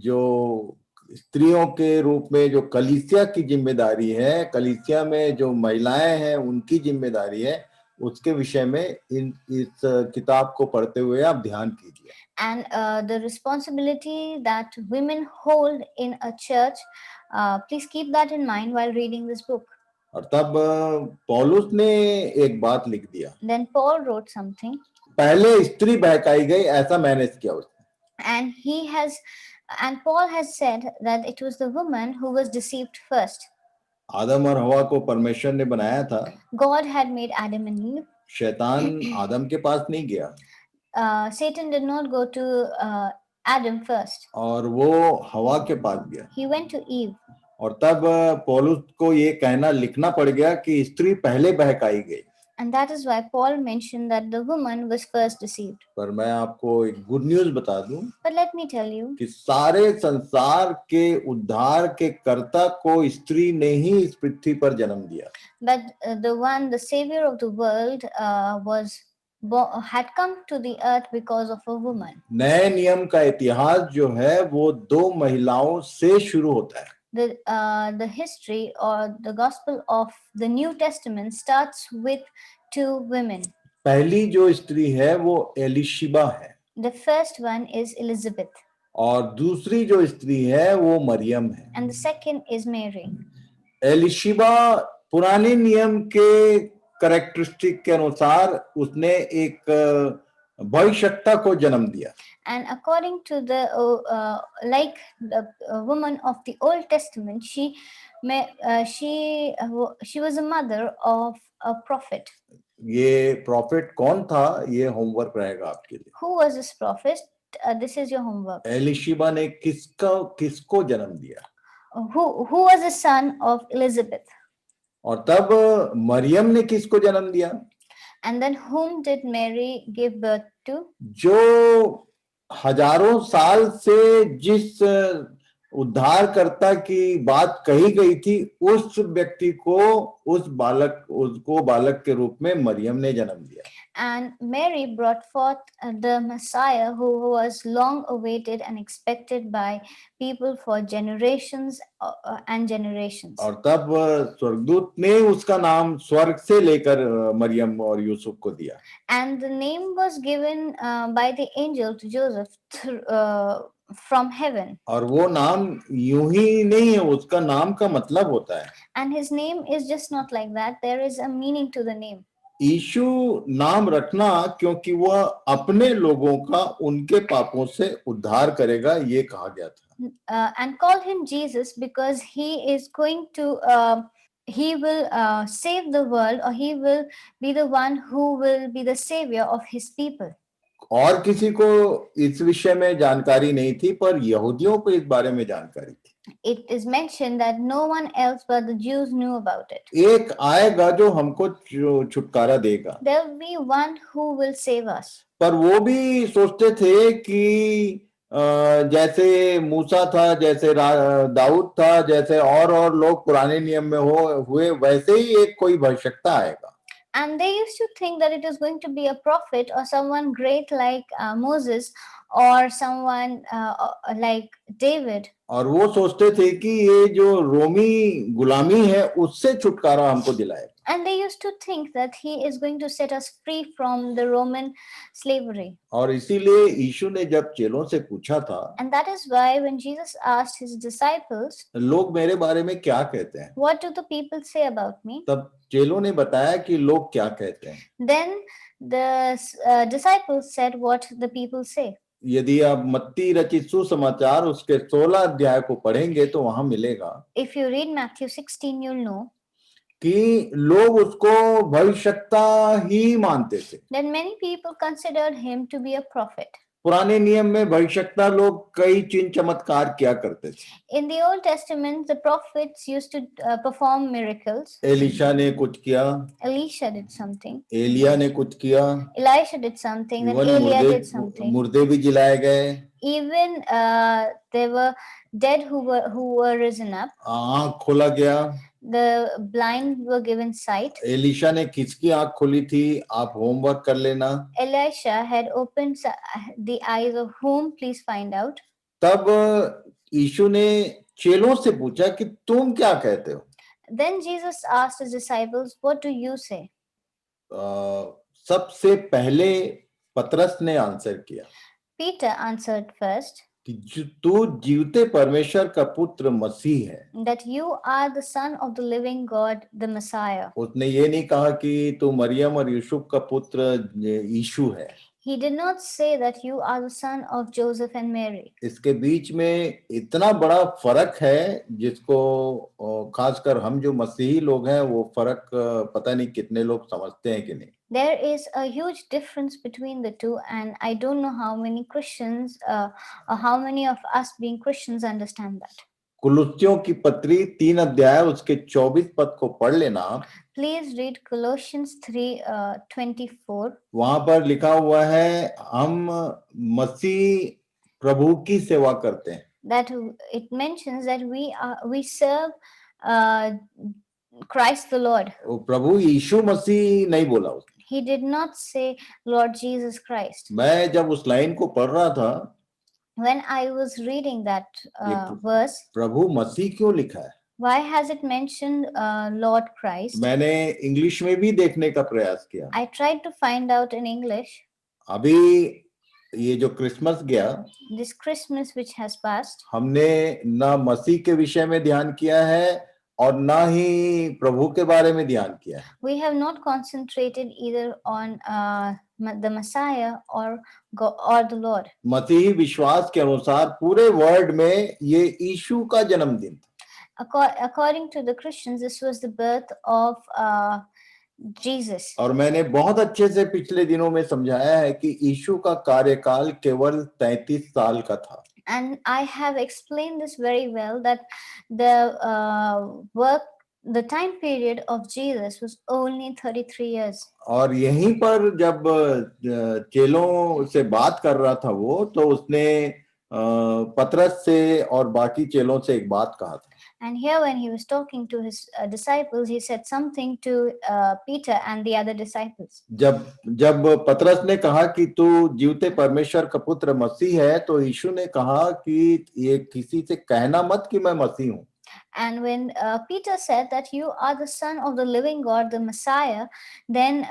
जो स्त्रियों के रूप में जो कलीसिया की जिम्मेदारी है, कलीसिया में जो महिलाएं हैं उनकी जिम्मेदारी है, उसके विषय में इस किताब को पढ़ते हुए आप ध्यान कीजिए. And the responsibility that women hold in a church, please keep that in mind while reading this book. और तब पौलुस ने एक बात लिख दिया. Then Paul wrote something. पहले स्त्री बहकाई गई, ऐसा मैनेज किया उसने. And Paul has said that it was the woman who was deceived first. आदम और हवा को परमेश्वर ने बनाया था. God had made Adam and Eve. शैतान आदम के पास नहीं गया. Satan did not go to Adam first. और वो हवा के पास गया. He went to Eve. और तब पौलुस को ये कहना लिखना पड़ गया कि स्त्री पहले बहकाई गई. And that is why Paul mentioned that the woman was first deceived. पर मैं आपको एक गुड न्यूज बता दूं. But let me tell you कि सारे संसार के उद्धार के कर्ता को स्त्री ने ही इस पृथ्वी पर जन्म दिया. that the savior of the world had come to the earth because of a woman. नए नियम का इतिहास जो है वो दो महिलाओं से शुरू होता है. The history or the gospel of the New Testament starts with two women. पहली जो स्त्री है वो एलिशिबा है. The first one is Elizabeth. और दूसरी जो स्त्री है वो मरियम है. And the second is Mary. Elisheba पुराने नियम के कैरेक्टरिस्टिक के अनुसार उसने एक भविष्यवक्ता को जन्म दिया. And according to the like the woman of the Old Testament, she was a mother of a prophet. ये प्रॉफिट कौन था, ये होमवर्क रहेगा आपके लिए. Who was this prophet? This is your homework. Elisheba ने किसको जन्म दिया? Who was the son of Elizabeth? और तब मरियम ने किसको जन्म दिया? And then whom did Mary give birth to? जो हजारों साल से जिस उद्धारकर्ता की बात कही गई थी, उस व्यक्ति को बालक के रूप में मरियम ने जन्म दिया. And Mary brought forth the Messiah who was long awaited and expected by people for generations and generations. और तब स्वर्गदूत ने उसका नाम स्वर्ग से लेकर मरियम और यूसुफ को दिया. And the name was given by the angel to Joseph from heaven. और वो नाम यूं ही नहीं है, उसका नाम का मतलब होता है. And his name is just not like that. There is a meaning to the name. यीशु नाम रखना क्योंकि वह अपने लोगों का उनके पापों से उद्धार करेगा, ये कहा गया था. And call him Jesus because he is going to he will save the world, or he will be the one who will be the savior of his people. और किसी को इस विषय में जानकारी नहीं थी, पर यहूदियों को इस बारे में जानकारी थी. It is mentioned that no one else but the Jews knew about it. एक आएगा जो हमको छुटकारा देगा. There will be one who will save us. पर वो भी सोचते थे कि जैसे मूसा था, जैसे दाऊद था, जैसे और लोग पुराने नियम में हुए, वैसे ही एक कोई भविष्यवक्ता आएगा. And they used to think that it is going to be a prophet or someone great like Moses or someone like David. और वो सोचते थे कि ये जो रोमी गुलामी है उससे छुटकारा हमको दिलाएगा. And they used to think that he is going to set us free from the Roman slavery. और इसीलिए यीशु ने जब चेलों से पूछा था, And that is why when Jesus asked his disciples, लोग मेरे बारे में क्या कहते हैं, what do the people say about me? तब चेलों ने बताया कि लोग क्या कहते हैं. Then the disciples said what the people say. यदि आप मत्ती रचित सुसमाचार उसके 16 अध्याय को पढ़ेंगे तो वहां मिलेगा. If you read Matthew 16, you'll know कि लोग उसको भविष्यवक्ता ही मानते थे. that many people considered him to be a prophet. पुराने नियम में भविष्यवक्ता लोग कई चिन्ह चमत्कार किया करते थे. In the Old Testament, the prophets used to perform miracles. Elisha ने कुछ किया, Elisha did something. एलिया ने कुछ किया, Elisha did something. Then even Eliah did something. मुर्दे भी जिलाए गए. Even there were dead who were risen up. आंख खोला गया. The blind were given sight. Elisha ने किसकी आंख खोली थी, आप होमवर्क कर लेना. Elisha had opened the eyes of whom, please find out. तब यीशु ने चेलों से पूछा कि तुम क्या कहते हो. Then Jesus asked his disciples, what do you say? सबसे पहले पतरस ने आंसर किया Peter answered first कि तू जीवते परमेश्वर का पुत्र मसीह है. that you are the son of the living God, the Messiah. उसने ये नहीं कहा कि तू मरियम और यूसुफ का पुत्र यीशु है. He did not say that you are the son of Joseph and Mary. इसके बीच में इतना बड़ा फर्क है जिसको खासकर हम जो मसीही लोग हैं वो फर्क पता नहीं कितने लोग समझते हैं कि नहीं. There is a huge difference between the two, and I don't know how many Christians or how many of us being Christians understand that. कुलुस्सियों की पत्री 3 अध्याय उसके 24 पद को पढ़ लेना. Please read Colossians 3:24. वहां पर लिखा हुआ है हम मसीह प्रभु की सेवा करते हैं. That it mentions that we serve Christ the Lord. प्रभु यीशु मसीह नहीं बोला उसने. He did not say Lord Jesus Christ. मैं जब उस लाइन को पढ़ रहा था, when I was reading that verse, प्रभु मसीह क्यों लिखा है, why has it mentioned Lord Christ? मैंने इंग्लिश में भी देखने का प्रयास किया. I tried to find out in English. अभी ये जो क्रिसमस गया, this Christmas which has passed, हमने ना मसीह के विषय में ध्यान किया है और ना ही प्रभु के बारे में ध्यान किया है. We have not concentrated either on the Messiah or the Lord. मसीही विश्वास के अनुसार पूरे वर्ल्ड में ये यीशु का जन्मदिन था. According to the Christians, this was the birth of Jesus. और मैंने बहुत अच्छे से पिछले दिनों में समझाया है कि यीशु का कार्यकाल केवल 33 साल का था. And I have explained this very well, that the time period of Jesus was only 33 years. और यहीं पर जब चेलों से बात कर रहा था वो, तो उसने पतरस से और बाकी चेलों से एक बात कहा था। And here, when he was talking to his disciples, he said something to Peter and the other disciples. जब जब पतरस ने कहा कि तू जीवते परमेश्वर का पुत्र मसीह है, तो यीशु ने कहा कि ये किसी से कहना मत कि मैं मसीह हूं। And when Peter said that you are the Son of the living God, the Messiah, then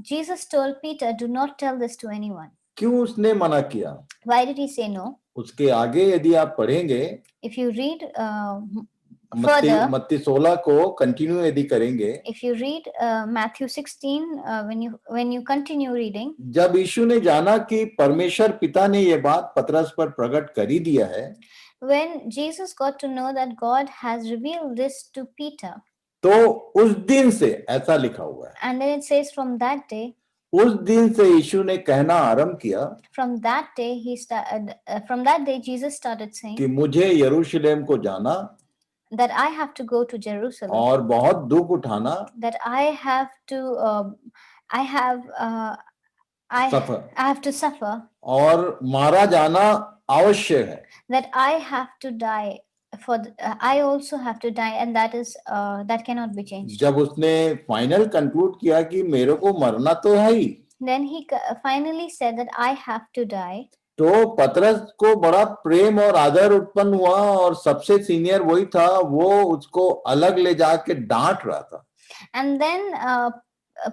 Jesus told Peter, do not tell this to anyone. क्यों उसने मना किया? Why did he say no? उसके आगे यदि आप पढ़ेंगे, If you read मत्ती further, मत्ती 16 को कंटिन्यू यदि करेंगे, if you read Matthew 16, when you continue reading, जब यीशु ने जाना कि परमेश्वर पिता ने ये बात पतरस पर प्रकट कर ही दिया है, when Jesus got to know that God has revealed this to Peter, तो उस दिन से ऐसा लिखा हुआ है, and then it says from that day, उस दिन से यीशु ने कहना आरंभ किया from that day from that day Jesus started saying कि मुझे यरूशलेम को जाना that I have to go to Jerusalem, और बहुत दुख उठाना, that I have to suffer, और मारा जाना आवश्यक है, that I have to die I also have to die, and that cannot be changed. जब उसने फाइनल कंक्लूड किया कि मेरे को मरना तो है ही, then he finally said that I have to die, तो पतरस को बड़ा प्रेम और आदर उत्पन्न हुआ, और सबसे सीनियर वही था, वो उसको अलग ले जाके डांट रहा था। and then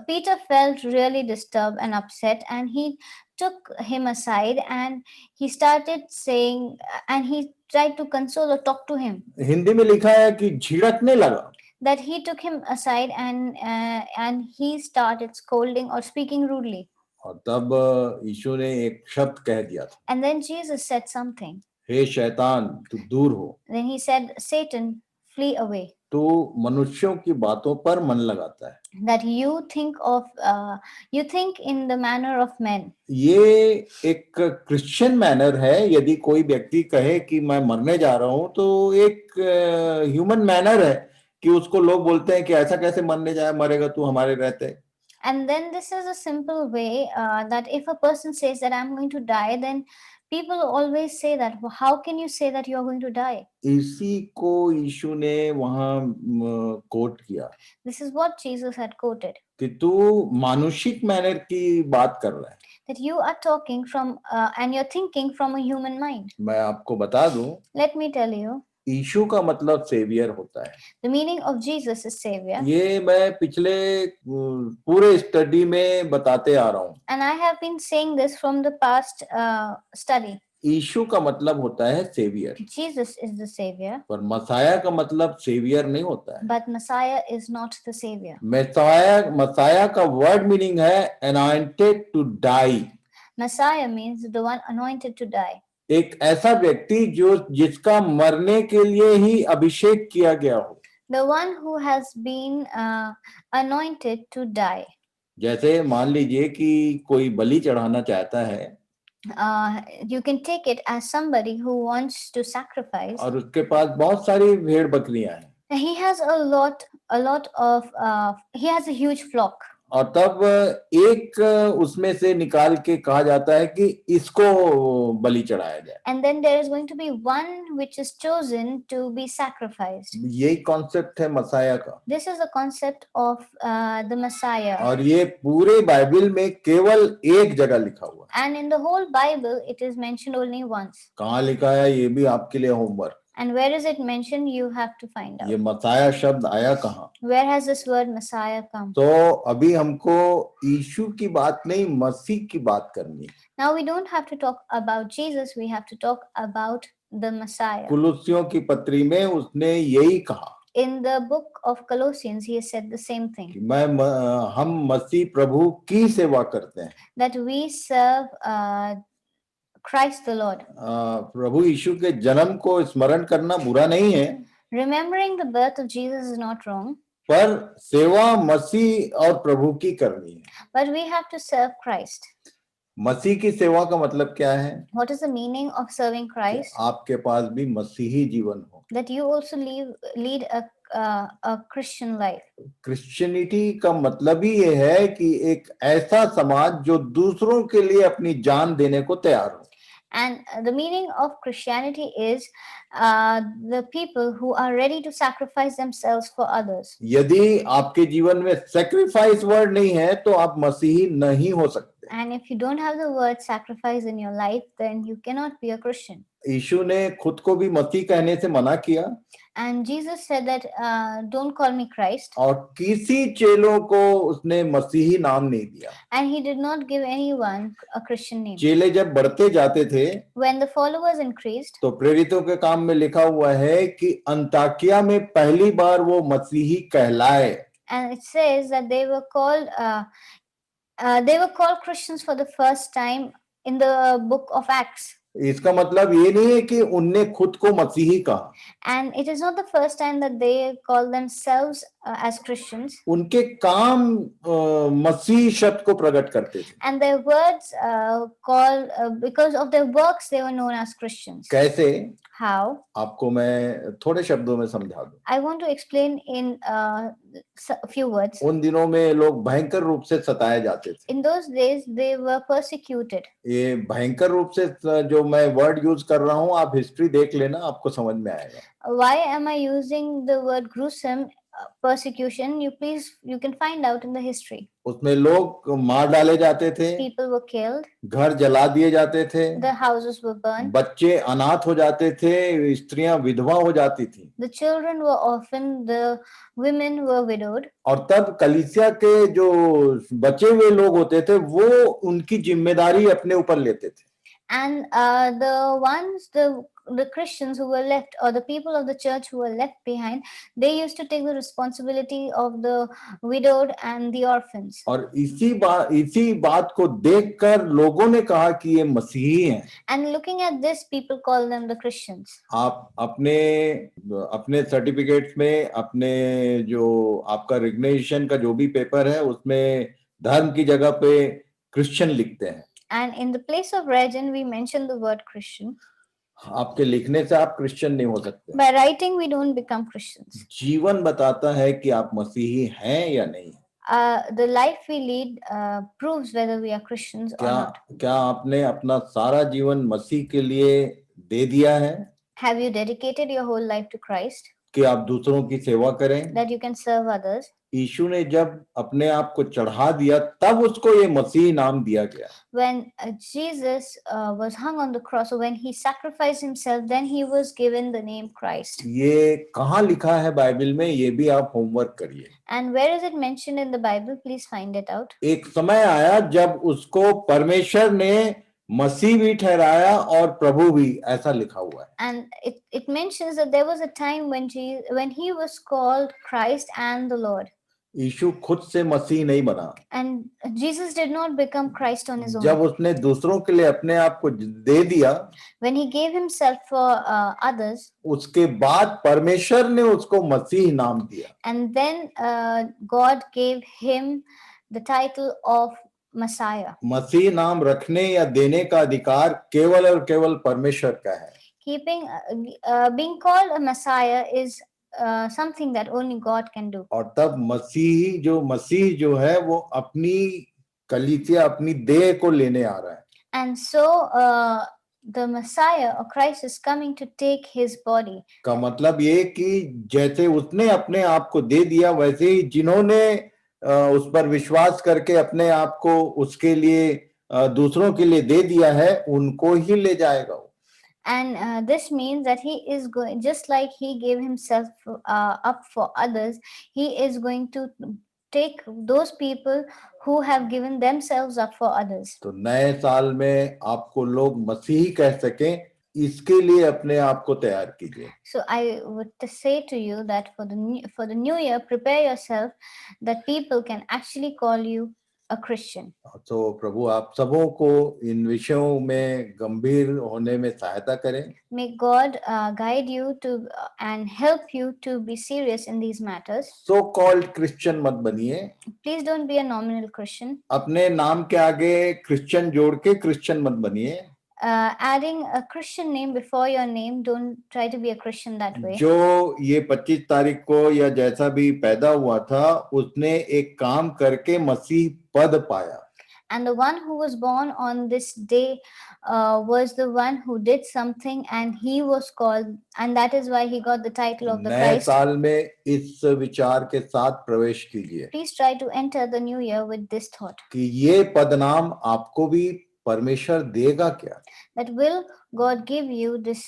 Peter felt really disturbed and upset, and he took him aside and he started saying, and he tried to console or talk to him. Hindi में लिखा है कि झिड़कने लगा, that he took him aside and he started scolding or speaking rudely. और तब यीशु ने एक शब्द कह दिया था, and then Jesus said something. हे शैतान, तू दूर हो। then he said, Satan, flee away. तू मनुष्यों की बातों पर मन लगाता है, that you think in the manner of men. ये एक क्रिश्चियन मैनर है। यदि कोई व्यक्ति कहे कि मैं मरने जा रहा हूं, तो एक ह्यूमन मैनर है कि उसको लोग बोलते हैं कि ऐसा कैसे मरने जाए, मरेगा तू हमारे रहते। and then this is a simple way that if a person says that I'm going to die, then people always say that, well, how can you say that you are going to die? इसी को यीशु ने वहां coat किया। This is what Jesus had quoted. कि तू मानुषिक manner की बात कर रहा है। that you are talking from and you're thinking from a human mind. मैं आपको बता दूं, let me tell you, यीशु का मतलब सेवियर होता है। the meaning of Jesus is savior. ये मैं पिछले पूरे स्टडी में बताते आ रहा हूँ। and I have been saying this from the past study. यीशु का मतलब होता है saviour. Jesus is the savior. पर मसाया का मतलब सेवियर नहीं होता है। But Messiah is not the savior. मसाया का वर्ड मीनिंग है anointed to die. Messiah means the one anointed to die. एक ऐसा व्यक्ति जिसका मरने के लिए ही अभिषेक किया गया हो। The one who has been anointed to die. जैसे मान लीजिए कि कोई बलि चढ़ाना चाहता है। You can take it as somebody who wants to sacrifice. और उसके पास बहुत सारी भेड़ बकरियां हैं। He has a lot of he has a huge flock. और तब एक उसमें से निकाल के कहा जाता है कि इसको बलि चढ़ाया जाए। And then there is going to be one which is chosen to be sacrificed. यही कॉन्सेप्ट है मसाया का। This is the concept of the Messiah. और ये पूरे बाइबल में केवल एक जगह लिखा हुआ है। And in the whole Bible it is mentioned only once. कहाँ लिखा है ये भी आपके लिए homework. And where is it mentioned? You have to find out. ये मसाया शब्द आया कहाँ? Where has this word Messiah come? तो अभी हमको यीशु की बात नहीं, मसीह की बात करनी। Now we don't have to talk about Jesus. We have to talk about the Messiah. कुलुस्सियों की पत्री में उसने यही कहा। In the book of Colossians, he has said the same thing. कि हम मसीह प्रभु की सेवा करते हैं। That we serve Christ the Lord. प्रभु यीशु के जन्म को स्मरण करना बुरा नहीं है। Remembering the birth of Jesus is not wrong. पर सेवा मसीह और प्रभु की करनी है। But we have to serve Christ. मसीह की सेवा का मतलब क्या है? What is the meaning of serving Christ? आपके पास भी मसीही जीवन हो। That you also lead a Christian life. Christianity का मतलब ही ये है कि एक ऐसा समाज जो दूसरों के लिए अपनी जान देने को तैयार हो। And the meaning of Christianity is the people who are ready to sacrifice themselves for others. यदि आपके जीवन में सेक्रीफाइस वर्ड नहीं है तो आप मसीही नहीं हो सकते। And if you don't have the word sacrifice in your life, then you cannot be a Christian. यीशु ने खुद को भी मसीह कहने से मना किया And Jesus said that don't call me Christ. और किसी चेलों को उसने मसीही नाम नहीं दिया। And he did not give anyone a Christian name. चेले जब बढ़ते जाते थे When the followers increased, तो प्रेरितों के काम में लिखा हुआ है कि अंताकिया में पहली बार वो मसीही कहलाए। and it says that they were called Christians for the first time in the book of Acts. इसका मतलब ये नहीं है कि उनने खुद को मसीही कहा। And it is not the first time that they call themselves as Christians. उनके काम मसीह शब्द को प्रकट करते थे। And their words because of their works they were known as Christians. कैसे? How? आपको मैं थोड़े शब्दों में समझा दूं। I want to explain in a few words. उन दिनों में लोग भयंकर रूप से सताए जाते थे। In those days they were persecuted. ये भयंकर रूप से जो मैं वर्ड यूज कर रहा हूँ आप हिस्ट्री देख लेना आपको समझ में आएगा। Why am I using the word gruesome persecution? You can find out in the history. उसमें लोग मार डाले जाते थे, People were killed, घर जला दिए जाते थे, the houses were burned, बच्चे अनाथ हो जाते थे, स्त्रियां विधवा हो जाती थी the children were orphaned, the women were widowed. और तब कलीसिया के जो बचे हुए लोग होते थे वो उनकी जिम्मेदारी अपने ऊपर लेते थे। And the Christians who were left, or the people of the church who were left behind, they used to take the responsibility of the widowed and the orphans. और इसी बात को देखकर लोगों ने कहा कि ये मसीही हैं। And looking at this, people call them the Christians. आप अपने सर्टिफिकेट्स में अपने जो आपका रिकग्निशन का जो भी पेपर है उसमें धर्म की जगह पे क्रिश्चियन लिखते हैं। And in the place of religion, we mention the word Christian. आपके लिखने से आप क्रिश्चियन नहीं हो सकते। By writing, we don't become Christians. जीवन बताता है कि आप मसीही हैं या नहीं। The life we lead proves whether we are Christians or not. क्या आपने अपना सारा जीवन मसीह के लिए दे दिया है? Have you dedicated your whole life to Christ? कि आप दूसरों की सेवा करें? That you can serve others. यीशु ने जब अपने आप को चढ़ा दिया तब उसको ये मसीह नाम दिया गया। When Jesus was hung on the cross, or when he sacrificed himself, then he was given the name Christ. ये कहाँ लिखा है बाइबल में ये भी आप होमवर्क करिए। And where is it mentioned in the Bible? Please find it out. एक समय आया जब उसको परमेश्वर ने मसीह भी ठहराया और प्रभु भी, ऐसा लिखा हुआ है। And it mentions that there was a time when he was called Christ and the Lord. यीशु खुद से मसीह नहीं बना। And Jesus did not become Christ on his own. जब उसने दूसरों के लिए अपने आप को दे दिया, when he gave himself for others, उसके बाद परमेश्वर ने उसको मसीह नाम दिया। And then God gave him the title of Messiah. मसीह नाम रखने या देने का अधिकार केवल और केवल परमेश्वर का है। Being called a Messiah is something that only God can do. और तब मसीह जो है वो अपनी कलीसिया अपनी देह को लेने आ रहा है। And so the Messiah or Christ is coming to take his body. का मतलब ये कि जैसे उसने अपने आप को दे दिया वैसे ही जिन्होंने उस पर विश्वास करके अपने आप को उसके लिए दूसरों के लिए दे दिया है उनको ही ले जाएगा। And this means that he is going, just like he gave himself up for others, he is going to take those people who have given themselves up for others. तो नए साल में आपको लोग मसीही कह सकें इसके लिए अपने आप को तैयार कीजिए। So I would say to you that for the new year, prepare yourself that people can actually call you a Christian. तो प्रभु आप सबों को इन विषयों में गंभीर होने में सहायता करें। May God guide you to and help you to be serious in these matters. So called Christian मत बनिए। Please don't be a nominal Christian. अपने नाम के आगे क्रिश्चियन जोड़ के क्रिश्चियन मत बनिए। Adding a Christian name before your name, don't try to be a Christian that way. जो ये 25 तारीख को या जैसा भी पैदा हुआ था उसने एक काम करके मसीह पद पाया। And the one who was born on this day was the one who did something, and he was called, and that is why he got the title of the नए Christ. साल में इस विचार के साथ प्रवेश कीजिए Please try to enter the new year with this thought, कि ये पदनाम आपको भी परमेश्वर देगा क्या? that will God give you this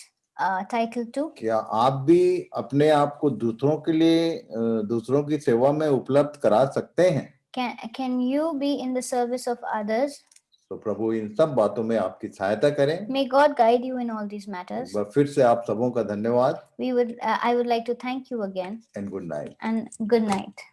title too? क्या आप भी अपने आप को दूसरों के लिए दूसरों की सेवा में उपलब्ध करा सकते हैं? Can you be in the service of others? तो प्रभु इन सब बातों में आपकी सहायता करें। May God guide you in all these matters. एक बार फिर से आप सबों का धन्यवाद I would like to thank you again, and good night. and good night.